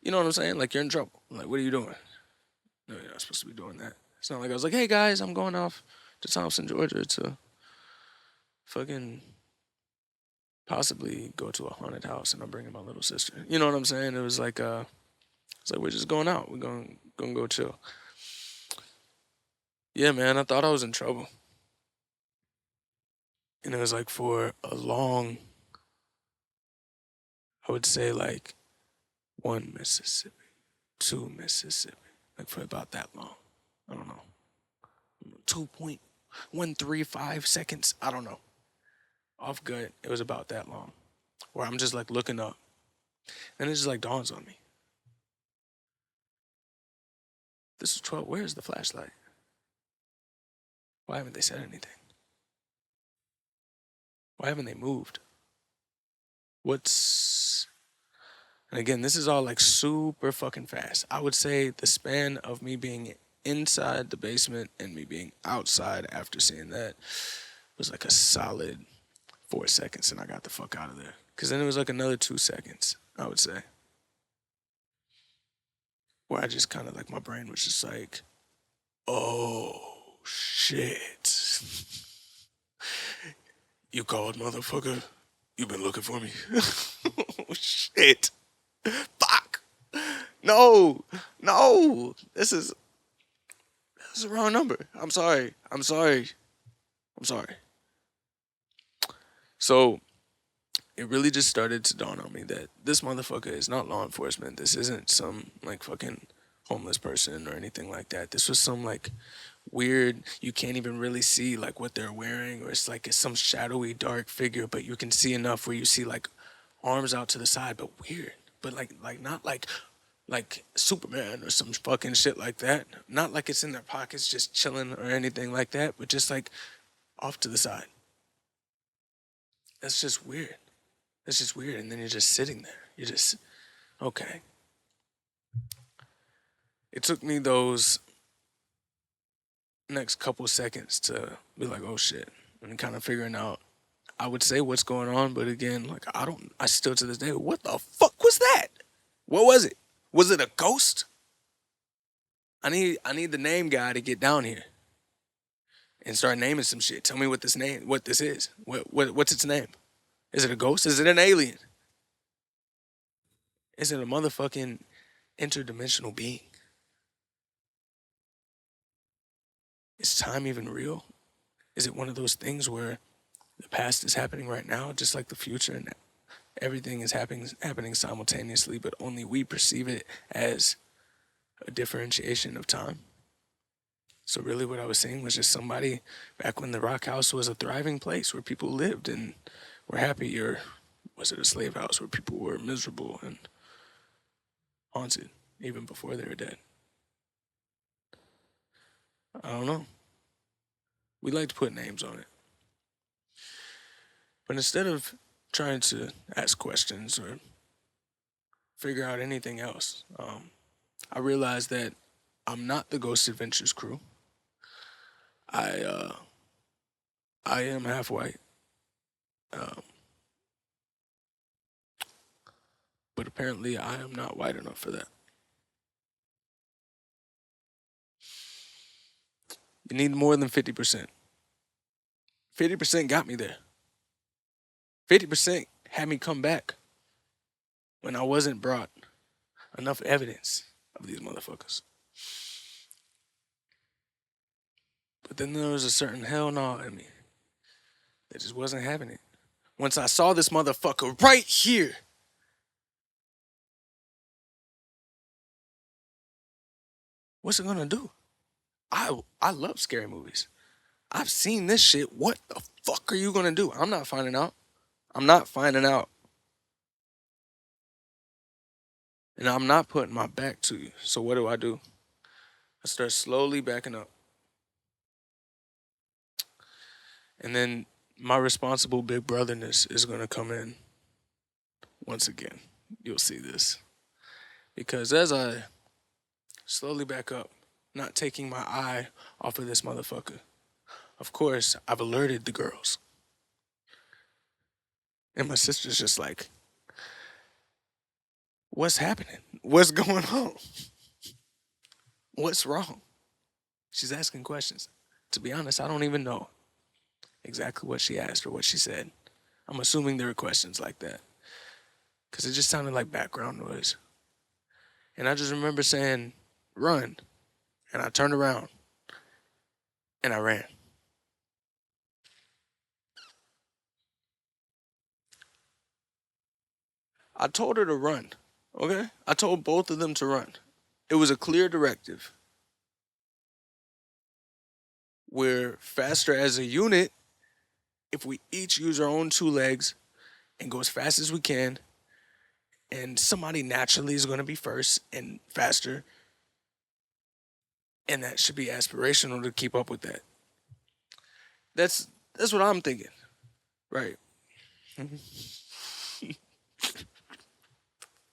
Speaker 1: you know what I'm saying? Like you're in trouble. Like what are you doing? No, you're not supposed to be doing that. It's not like I was like, hey guys, I'm going off to Thompson, Georgia to fucking possibly go to a haunted house and I'm bringing my little sister. You know what I'm saying? It was like it's like we're just going out. We're gonna go chill. Yeah, man, I thought I was in trouble. And it was like for a long, I would say like one Mississippi, two Mississippi, like for about that long. I don't know. 2.135 seconds. I don't know. Off gut, it was about that long. Where I'm just like looking up. And it just like dawns on me. This is 12. Where's the flashlight? Why haven't they said anything? Why haven't they moved? What's. And again, this is all like super fucking fast. I would say the span of me being inside the basement and me being outside after seeing that was like a solid 4 seconds and I got the fuck out of there. Because then it was like another 2 seconds, I would say. Where I just kind of like my brain was just like, oh shit. You called, motherfucker. You been looking for me. Oh shit. Fuck. No. No. This is the wrong number. I'm sorry. I'm sorry. I'm sorry. So it really just started to dawn on me that this motherfucker is not law enforcement. This isn't some like fucking homeless person or anything like that. This was some like weird, you can't even really see like what they're wearing, or it's like it's some shadowy dark figure, but you can see enough where you see like arms out to the side, but weird. But like not like Superman or some fucking shit like that. Not like it's in their pockets just chilling or anything like that, but just like off to the side. That's just weird. That's just weird. And then you're just sitting there. You're just okay. It took me those next couple seconds to be like, oh shit, and kind of figuring out. I would say what's going on, but again, like I don't. I still to this day, what the fuck was that? What was it? Was it a ghost? I need the name guy to get down here and start naming some shit. Tell me what this is. What's its name? Is it a ghost? Is it an alien? Is it a motherfucking interdimensional being? Is time even real? Is it one of those things where the past is happening right now, just like the future, and everything is happening simultaneously, but only we perceive it as a differentiation of time? So really what I was saying was just somebody back when the rock house was a thriving place where people lived and were happy, or was it a slave house where people were miserable and haunted even before they were dead? I don't know. We like to put names on it. But instead of trying to ask questions or figure out anything else, I realized that I'm not the Ghost Adventures crew. I uh, I am half white, um, but apparently I am not white enough for that. You need more than 50%. 50% got me there. 50% had me come back when I wasn't brought enough evidence of these motherfuckers. But then there was a certain hell no in me that just wasn't having it. Once I saw this motherfucker right here, what's it gonna do? I love scary movies. I've seen this shit. What the fuck are you gonna do? I'm not finding out. I'm not finding out. And I'm not putting my back to you. So what do? I start slowly backing up. And then my responsible big brotherness is gonna come in once again. You'll see this. Because as I slowly back up, not taking my eye off of this motherfucker, of course, I've alerted the girls. And my sister's just like, what's happening? What's going on? What's wrong? She's asking questions. To be honest, I don't even know exactly what she asked or what she said. I'm assuming there were questions like that because it just sounded like background noise. And I just remember saying, run. And I turned around and I ran. I told her to run, okay? I told both of them to run. It was a clear directive. We're faster as a unit if we each use our own two legs and go as fast as we can. And somebody naturally is going to be first and faster. And that should be aspirational to keep up with that. That's that's what I'm thinking. Right.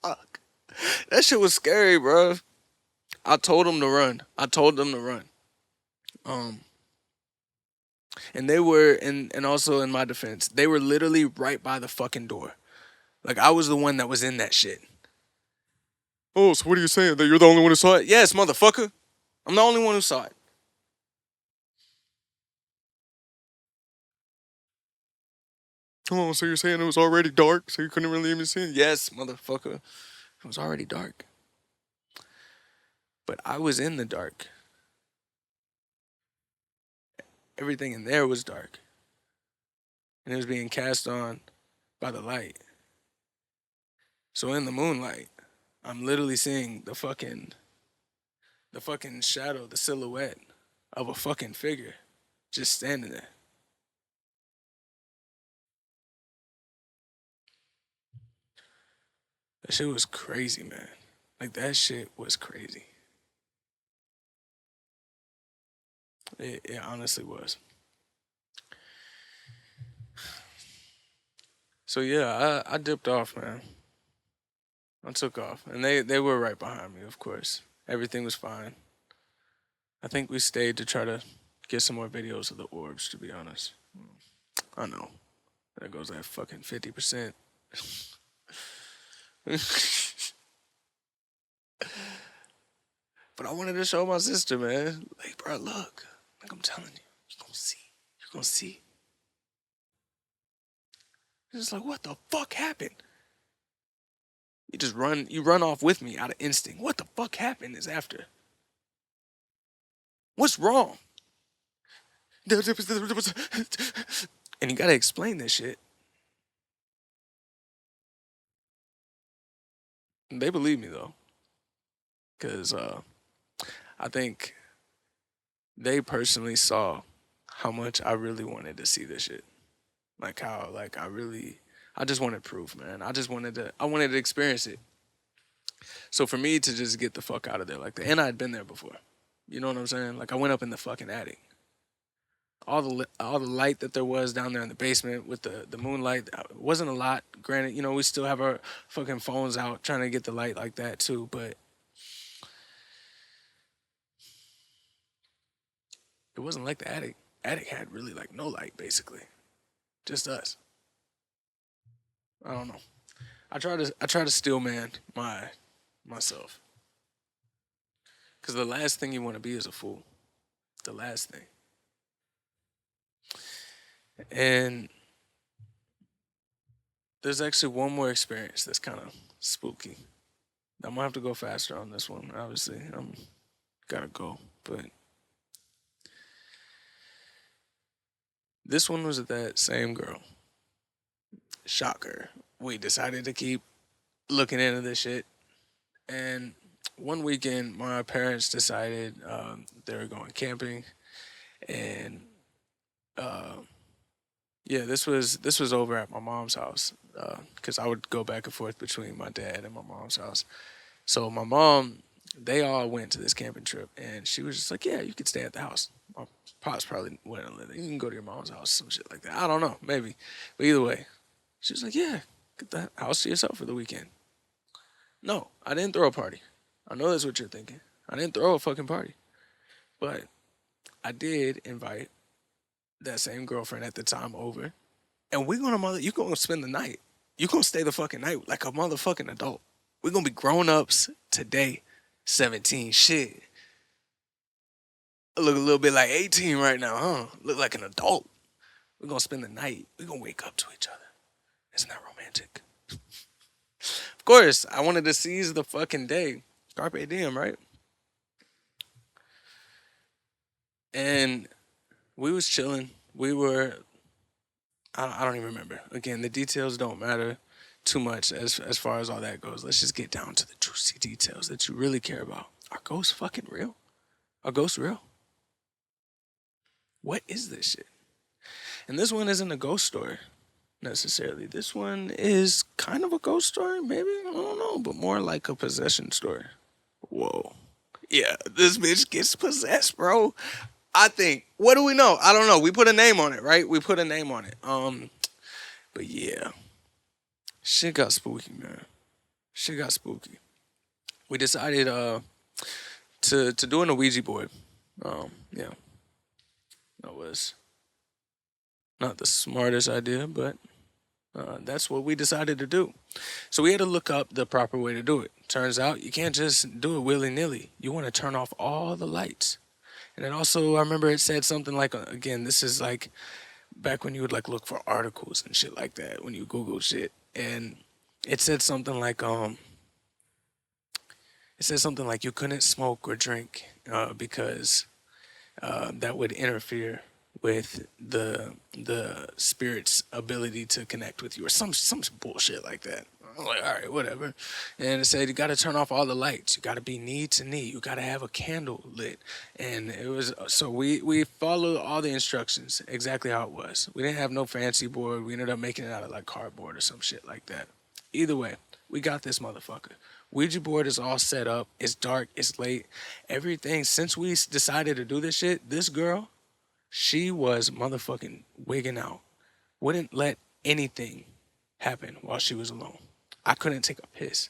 Speaker 1: Fuck. That shit was scary, bro. I told them to run. I told them to run. Um, and they were, and also in my defense, they were literally right by the fucking door. Like I was the one that was in that shit. Oh, so what are you saying? That you're the only one who saw it? Yes, motherfucker. I'm the only one who saw it. Oh, so you're saying it was already dark, so you couldn't really even see it? Yes, motherfucker. It was already dark. But I was in the dark. Everything in there was dark. and it was being cast on by the light. So in the moonlight, I'm literally seeing the fucking shadow, the silhouette of a fucking figure just standing there. That shit was crazy, man. Like that shit was crazy. It honestly was. So yeah, I dipped off, man. I took off, and they were right behind me, of course. Everything was fine. I think we stayed to try to get some more videos of the orbs. To be honest, I know there goes that fucking 50%. But I wanted to show my sister, man. Like, bro, look. Like I'm telling you, you're gonna see. You're gonna see. It's like, what the fuck happened? You run off with me out of instinct. What the fuck happened is after. What's wrong? And you gotta explain this shit. They believe me though, cause I think they personally saw how much I really wanted to see this shit. Like how, like I just wanted proof, man. I wanted to experience it. So for me to just get the fuck out of there like that, and I'd been there before. You know what I'm saying? Like I went up in the fucking attic. All the light that there was down there in the basement with the moonlight wasn't a lot. Granted, we still have our fucking phones out trying to get the light like that too, but it wasn't like the attic. Attic had really like no light basically, just us. I don't know. I try to steel man myself, because the last thing you want to be is a fool. The last thing. And there's actually one more experience that's kind of spooky. I'm gonna have to go faster on this one. Obviously, I'm gotta go, but this one was that same girl. Shocker. We decided to keep looking into this shit, and one weekend, my parents decided they were going camping, and uh, yeah, this was over at my mom's house, because I would go back and forth between my dad and my mom's house. So my mom, they all went to this camping trip, and she was just like, "Yeah, you could stay at the house." My pops probably wouldn't let it. You can go to your mom's house, some shit like that. I don't know, maybe, but either way, she was like, "Yeah, get the house to yourself for the weekend." No, I didn't throw a party. I know that's what you're thinking. I didn't throw a fucking party, but I did invite that same girlfriend at the time over, and you gonna spend the night. You gonna stay the fucking night like a motherfucking adult. We're gonna be grown ups today, 17. Shit, I look a little bit like 18 right now, huh? Look like an adult. We're gonna spend the night. We're gonna wake up to each other. Isn't that romantic? Of course, I wanted to seize the fucking day. Carpe diem, right? And we was chilling. We were. I don't even remember. Again, the details don't matter too much as far as all that goes. Let's just get down to the juicy details that you really care about. Are ghosts fucking real? Are ghosts real? What is this shit? And this one isn't a ghost story necessarily. This one is kind of a ghost story, maybe. I don't know, but more like a possession story. Whoa. Yeah, this bitch gets possessed, bro. I think. What do we know? I don't know. We put a name on it, right? We put a name on it. But yeah, shit got spooky, man. Shit got spooky. We decided to do an Ouija board. Yeah, that was not the smartest idea, but that's what we decided to do. So we had to look up the proper way to do it. Turns out you can't just do it willy nilly. You want to turn off all the lights. And then also, I remember it said something like, again, this is like back when you would like look for articles and shit like that when you Google shit, and it said something like you couldn't smoke or drink because that would interfere with the spirit's ability to connect with you, or some bullshit like that. I'm like, all right, whatever. And it said you got to turn off all the lights. You got to be knee to knee. You got to have a candle lit. And it was so we followed all the instructions exactly how it was. We didn't have no fancy board. We ended up making it out of like cardboard or some shit like that. Either way, we got this motherfucker. Ouija board is all set up. It's dark. It's late. Everything. Since we decided to do this shit, this girl, she was motherfucking wigging out. Wouldn't let anything happen while she was alone. I couldn't take a piss.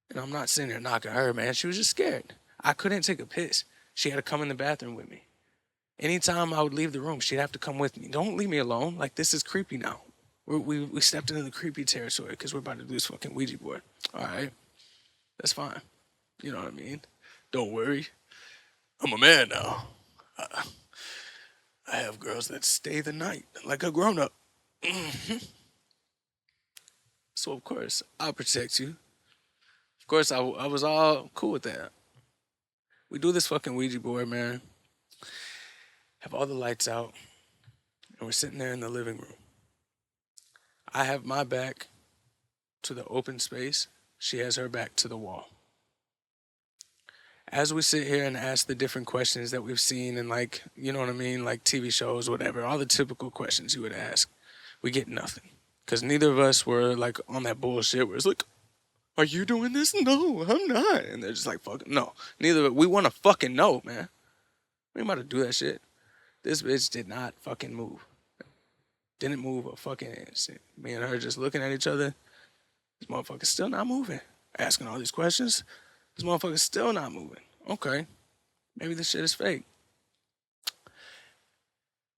Speaker 1: And I'm not sitting there knocking her, man. She was just scared. I couldn't take a piss. She had to come in the bathroom with me. Anytime I would leave the room, she'd have to come with me. Don't leave me alone. Like, this is creepy now. We stepped into the creepy territory because we're about to do this fucking Ouija board. All right. That's fine. You know what I mean? Don't worry. I'm a man now. I have girls that stay the night like a grown up. So, of course, I'll protect you. Of course, I was all cool with that. We do this fucking Ouija board, man. Have all the lights out. And we're sitting there in the living room. I have my back to the open space. She has her back to the wall. As we sit here and ask the different questions that we've seen in, like, you know what I mean, like TV shows, whatever, all the typical questions you would ask, we get nothing. Because neither of us were, like, on that bullshit where it's like, are you doing this? No, I'm not. And they're just like, fuck, no. Neither of us, we want to fucking know, man. We ain't about to do that shit. This bitch did not fucking move. Didn't move a fucking instant. Me and her just looking at each other. This motherfucker's still not moving. Asking all these questions. This motherfucker's still not moving. Okay. Maybe this shit is fake.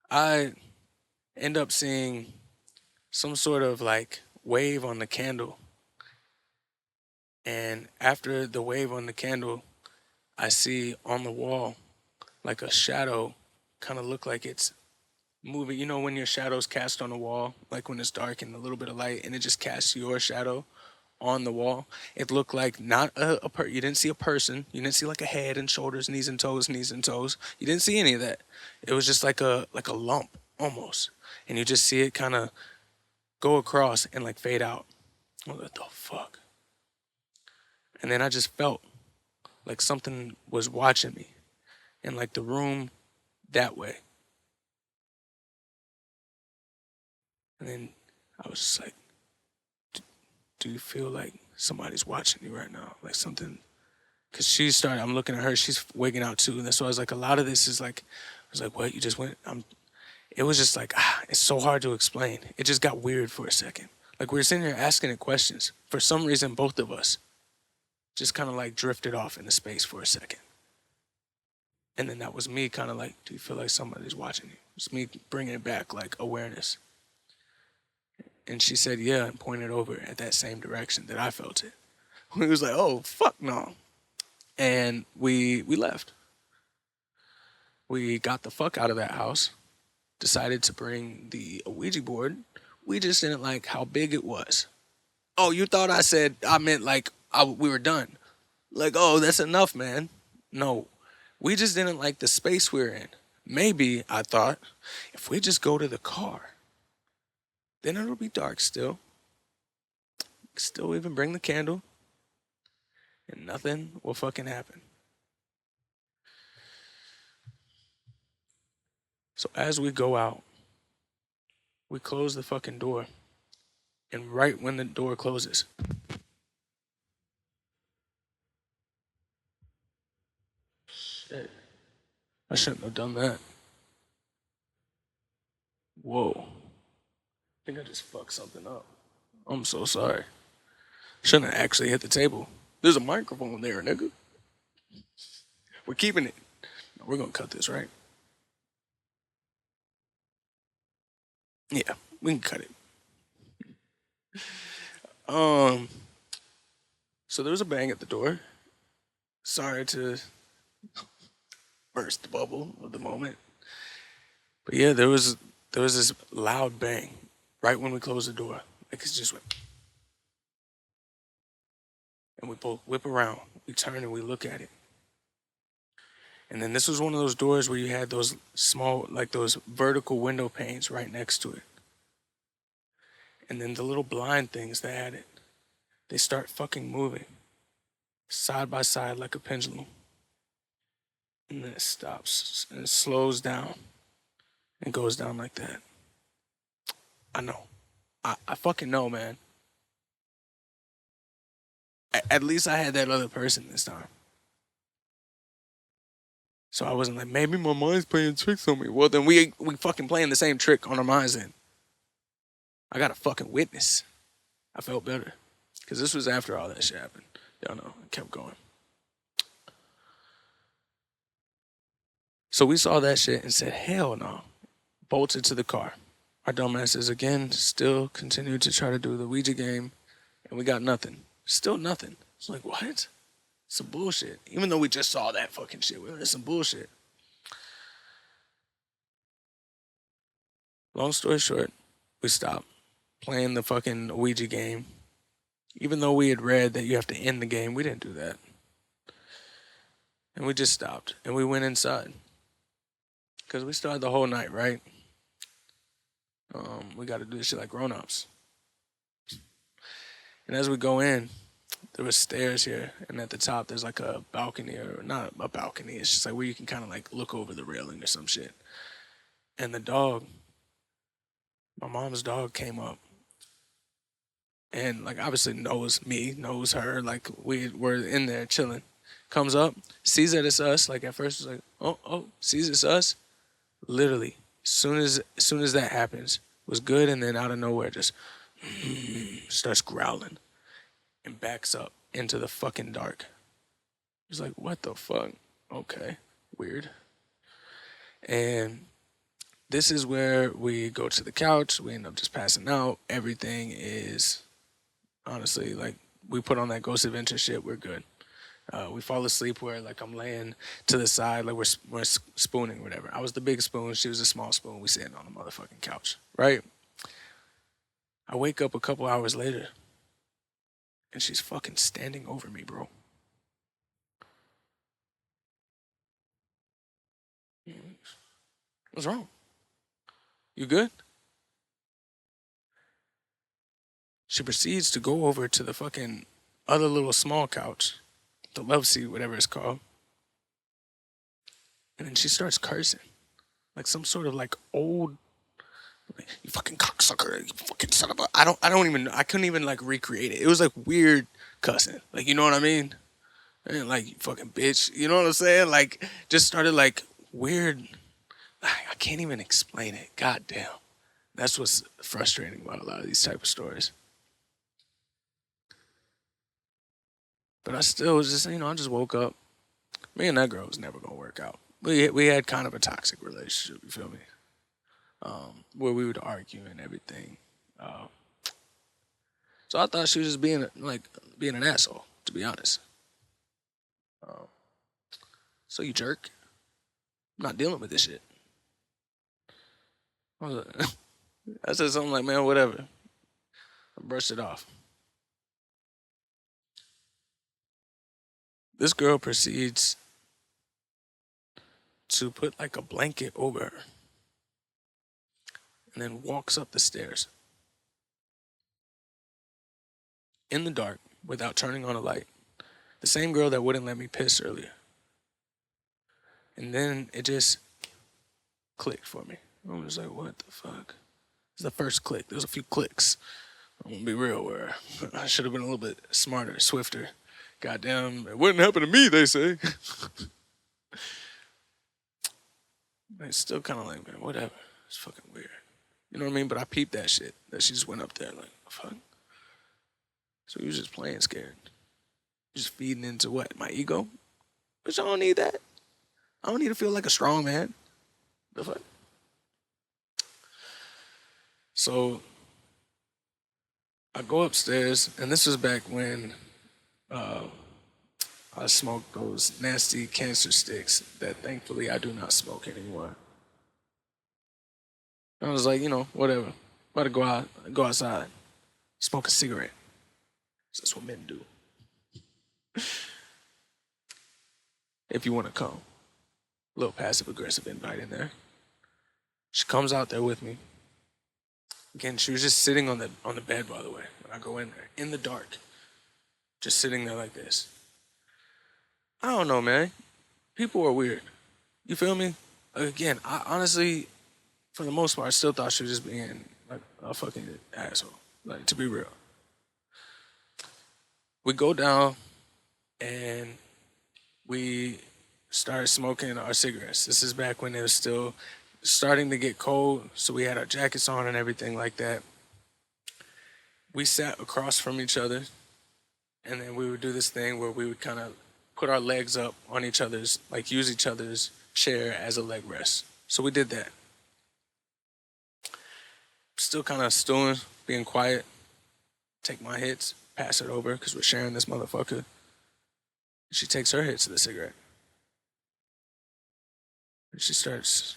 Speaker 1: I end up seeing some sort of like wave on the candle. And after the wave on the candle, I see on the wall like a shadow kind of look like it's moving. You know when your shadow's cast on the wall, like when it's dark and a little bit of light and it just casts your shadow on the wall. It looked like not you didn't see a person. You didn't see like a head and shoulders, knees and toes, knees and toes. You didn't see any of that. It was just like a lump almost. And you just see it kind of go across and like fade out. What the fuck? And then I just felt like something was watching me in like the room that way. And then I was just like, do you feel like somebody's watching you right now? Like something, because she started, I'm looking at her, she's wigging out too. And so I was like, a lot of this is like, I was like, what, you just went, it was just like, it's so hard to explain. It just got weird for a second. Like we were sitting here asking it questions. For some reason, both of us just kind of like drifted off into space for a second. And then that was me kind of like, do you feel like somebody's watching you? It's me bringing it back, like awareness. And she said, yeah, and pointed over at that same direction that I felt it. We was like, oh, fuck no. And we left. We got the fuck out of that house, decided to bring the Ouija board. We just didn't like how big it was. Oh, you thought I meant like we were done. Like, oh, that's enough, man. No, we just didn't like the space we were in. Maybe, I thought, if we just go to the car, then it'll be dark still. Still even bring the candle. And nothing will fucking happen. So as we go out, we close the fucking door. And right when the door closes, shit, I shouldn't have done that. Whoa. I think I just fucked something up. I'm so sorry. Shouldn't have actually hit the table. There's a microphone there, nigga. We're keeping it. No, we're gonna cut this, right? Yeah, we can cut it. So there was a bang at the door. Sorry to burst the bubble of the moment. But yeah, there was this loud bang right when we closed the door. Like it just went. And we both whip around. We turn and we look at it. And then this was one of those doors where you had those small, like those vertical window panes right next to it. And then the little blind things that had it, they start fucking moving side by side like a pendulum. And then it stops and it slows down and goes down like that. I know. I fucking know, man. At least I had that other person this time. So I wasn't like, maybe my mind's playing tricks on me. Well, then we fucking playing the same trick on our minds then. I got a fucking witness. I felt better. Because this was after all that shit happened. Y'all know, it kept going. So we saw that shit and said, hell no. Bolted to the car. Our dumbasses again still continued to try to do the Ouija game. And we got nothing. Still nothing. It's like, what? Some bullshit. Even though we just saw that fucking shit. It's some bullshit. Long story short, we stopped playing the fucking Ouija game. Even though we had read that you have to end the game, we didn't do that. And we just stopped. And we went inside. Because we still had the whole night, right? We got to do this shit like grown-ups. And as we go in, there was stairs here. And at the top, there's like a balcony. Or not a balcony. It's just like where you can kind of like look over the railing or some shit. And the dog, my mom's dog came up. And like obviously knows me, knows her. Like we were in there chilling. Comes up, sees that it's us. Like at first it's like, oh, sees it's us. Literally, soon as that happens, was good, and then out of nowhere just starts growling and backs up into the fucking dark. It's like, what the fuck? Okay, weird. And this is where we go to the couch. We end up just passing out. Everything is honestly like we put on that Ghost Adventure shit. We're good. We fall asleep where like I'm laying to the side, like we're spooning or whatever. I was the big spoon, she was a small spoon. We sitting on the motherfucking couch, right? I wake up a couple hours later, and she's fucking standing over me, bro. What's wrong? You good? She proceeds to go over to the fucking other little small couch, the love seat, whatever it's called. And then she starts cursing. Like some sort of like old, like, you fucking cocksucker, you fucking son of a, I couldn't even like recreate it. It was like weird cussing. Like, you know what I mean? And like, you fucking bitch. You know what I'm saying? Like, just started like weird. I can't even explain it. God damn. That's what's frustrating about a lot of these type of stories. But I still was just, I just woke up. Me and that girl was never gonna work out. We had kind of a toxic relationship. You feel me? Where we would argue and everything. So I thought she was just being an asshole, to be honest. So you jerk. I'm not dealing with this shit. I said something like, man, whatever. I brushed it off. This girl proceeds to put like a blanket over her and then walks up the stairs in the dark without turning on a light. The same girl that wouldn't let me piss earlier. And then it just clicked for me. I was like, what the fuck? It's the first click. There was a few clicks. I'm gonna be real, where I should have been a little bit smarter, swifter. Goddamn, it wouldn't happen to me, they say. It's still kind of like, man, whatever. It's fucking weird. You know what I mean? But I peeped that shit. That she just went up there like, fuck. So he was just playing scared. Just feeding into what? My ego? But I don't need that. I don't need to feel like a strong man. The fuck? So I go upstairs, and this was back when I smoked those nasty cancer sticks that thankfully I do not smoke anymore. I was like, whatever. About to go outside, smoke a cigarette. That's what men do. If you want to come. A little passive aggressive invite in there. She comes out there with me. Again, she was just sitting on the bed, by the way, when I go in there, in the dark. Just sitting there like this. I don't know, man. People are weird. You feel me? Again, I honestly, for the most part, I still thought she was just being like a fucking asshole. Like, to be real. We go down and we started smoking our cigarettes. This is back when it was still starting to get cold, so we had our jackets on and everything like that. We sat across from each other, and then we would do this thing where we would kind of put our legs up on each other's, like use each other's chair as a leg rest. So we did that. Still kind of stewing, being quiet. Take my hits, pass it over, because we're sharing this motherfucker. She takes her hits of the cigarette. And she starts,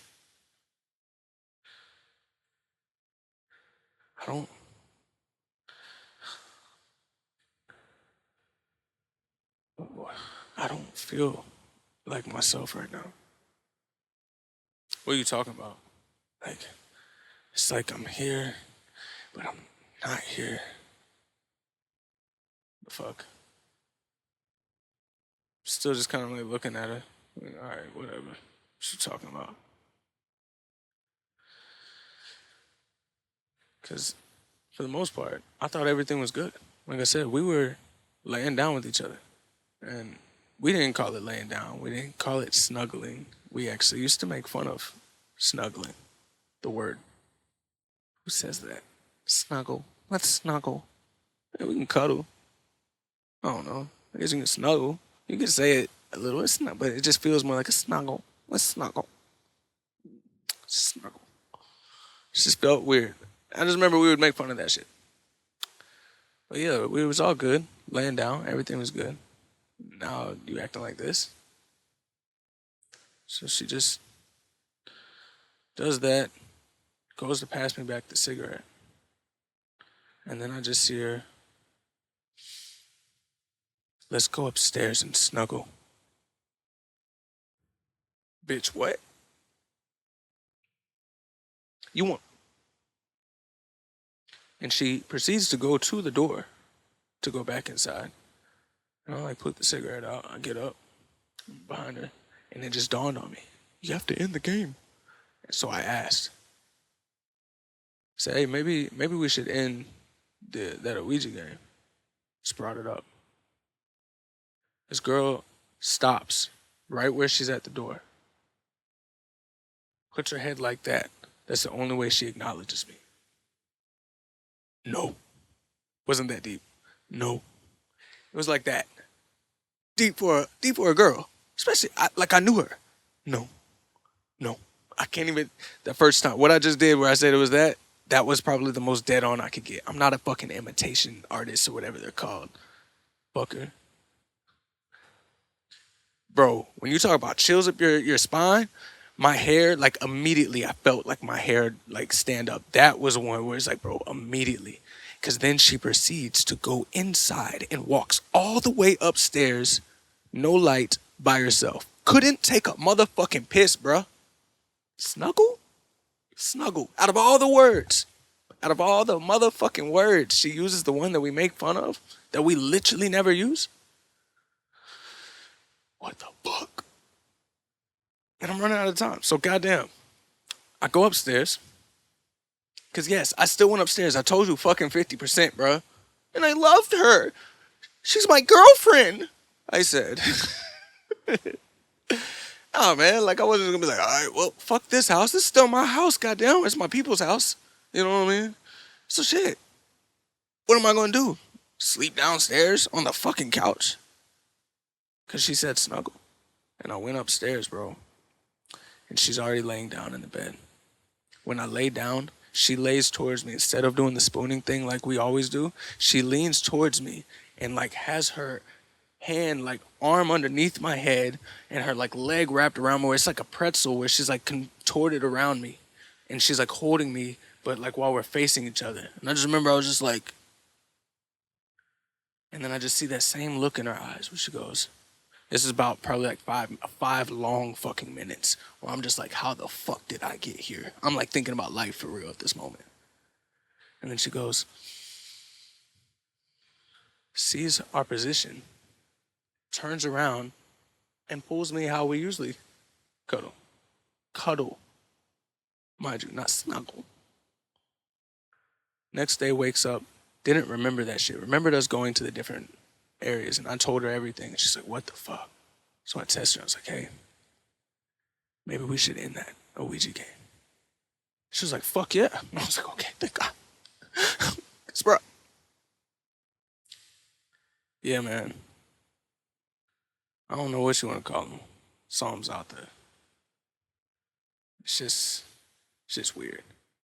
Speaker 1: I don't feel like myself right now. What are you talking about? Like, it's like I'm here, but I'm not here. The fuck? Still just kind of like looking at her. Like, all right, whatever. What you talking about? Because for the most part, I thought everything was good. Like I said, we were laying down with each other. And we didn't call it laying down. We didn't call it snuggling. We actually used to make fun of snuggling, the word. Who says that? Snuggle. Let's snuggle. Yeah, we can cuddle. I don't know. I guess you can snuggle. You can say it a little. It's not, but it just feels more like a snuggle. Let's snuggle. Snuggle. It just felt weird. I just remember we would make fun of that shit. But yeah, we was all good. Laying down. Everything was good. Now you acting like this. So she just does that, goes to pass me back the cigarette. And then I just see her, let's go upstairs and snuggle. Bitch, what? You want? And she proceeds to go to the door to go back inside. And I like put the cigarette out. I get up behind her, and it just dawned on me: you have to end the game. And so I asked, say, hey, maybe we should end that Ouija game. Just brought it up. This girl stops right where she's at the door. Puts her head like that. That's the only way she acknowledges me. No. Wasn't that deep? No. It was like that. Deep for a girl. Especially, like I knew her. No. I can't even, the first time, what I just did where I said it was that was probably the most dead on I could get. I'm not a fucking imitation artist or whatever they're called. Fucker. Bro, when you talk about chills up your spine, my hair, like immediately I felt like my hair like stand up. That was one where it's like, bro, immediately. Because then she proceeds to go inside and walks all the way upstairs, no light, by herself. Couldn't take a motherfucking piss, bruh. Snuggle? Snuggle. Out of all the words, out of all the motherfucking words, she uses the one that we make fun of, that we literally never use. What the fuck? And I'm running out of time. So goddamn, I go upstairs. Cause yes, I still went upstairs. I told you fucking 50%, bro. And I loved her. She's my girlfriend, I said. Oh man, like I wasn't gonna be like, all right, well, fuck this house. This is still my house, goddamn. It's my people's house. You know what I mean? So shit. What am I gonna do? Sleep downstairs on the fucking couch? Cause she said snuggle. And I went upstairs, bro. And she's already laying down in the bed. When I lay down, she lays towards me. Instead of doing the spooning thing like we always do, she leans towards me and like has her hand, like arm underneath my head and her like leg wrapped around me where it's like a pretzel where she's like contorted around me. And she's like holding me, but like while we're facing each other. And I just remember I was just like, and then I just see that same look in her eyes where she goes, This is about probably like five long fucking minutes where I'm just like, how the fuck did I get here? I'm like thinking about life for real at this moment. And then she goes, sees our position, turns around, and pulls me how we usually cuddle. Cuddle. Mind you, not snuggle. Next day wakes up, didn't remember that shit. Remembered us going to the different areas, and I told her everything. And she's like, what the fuck? So I texted her. I was like, hey, maybe we should end that Ouija game. She was like, fuck yeah. And I was like, okay, thank God. Cause bro. Yeah, man. I don't know what you want to call them. Psalms out there. It's just weird.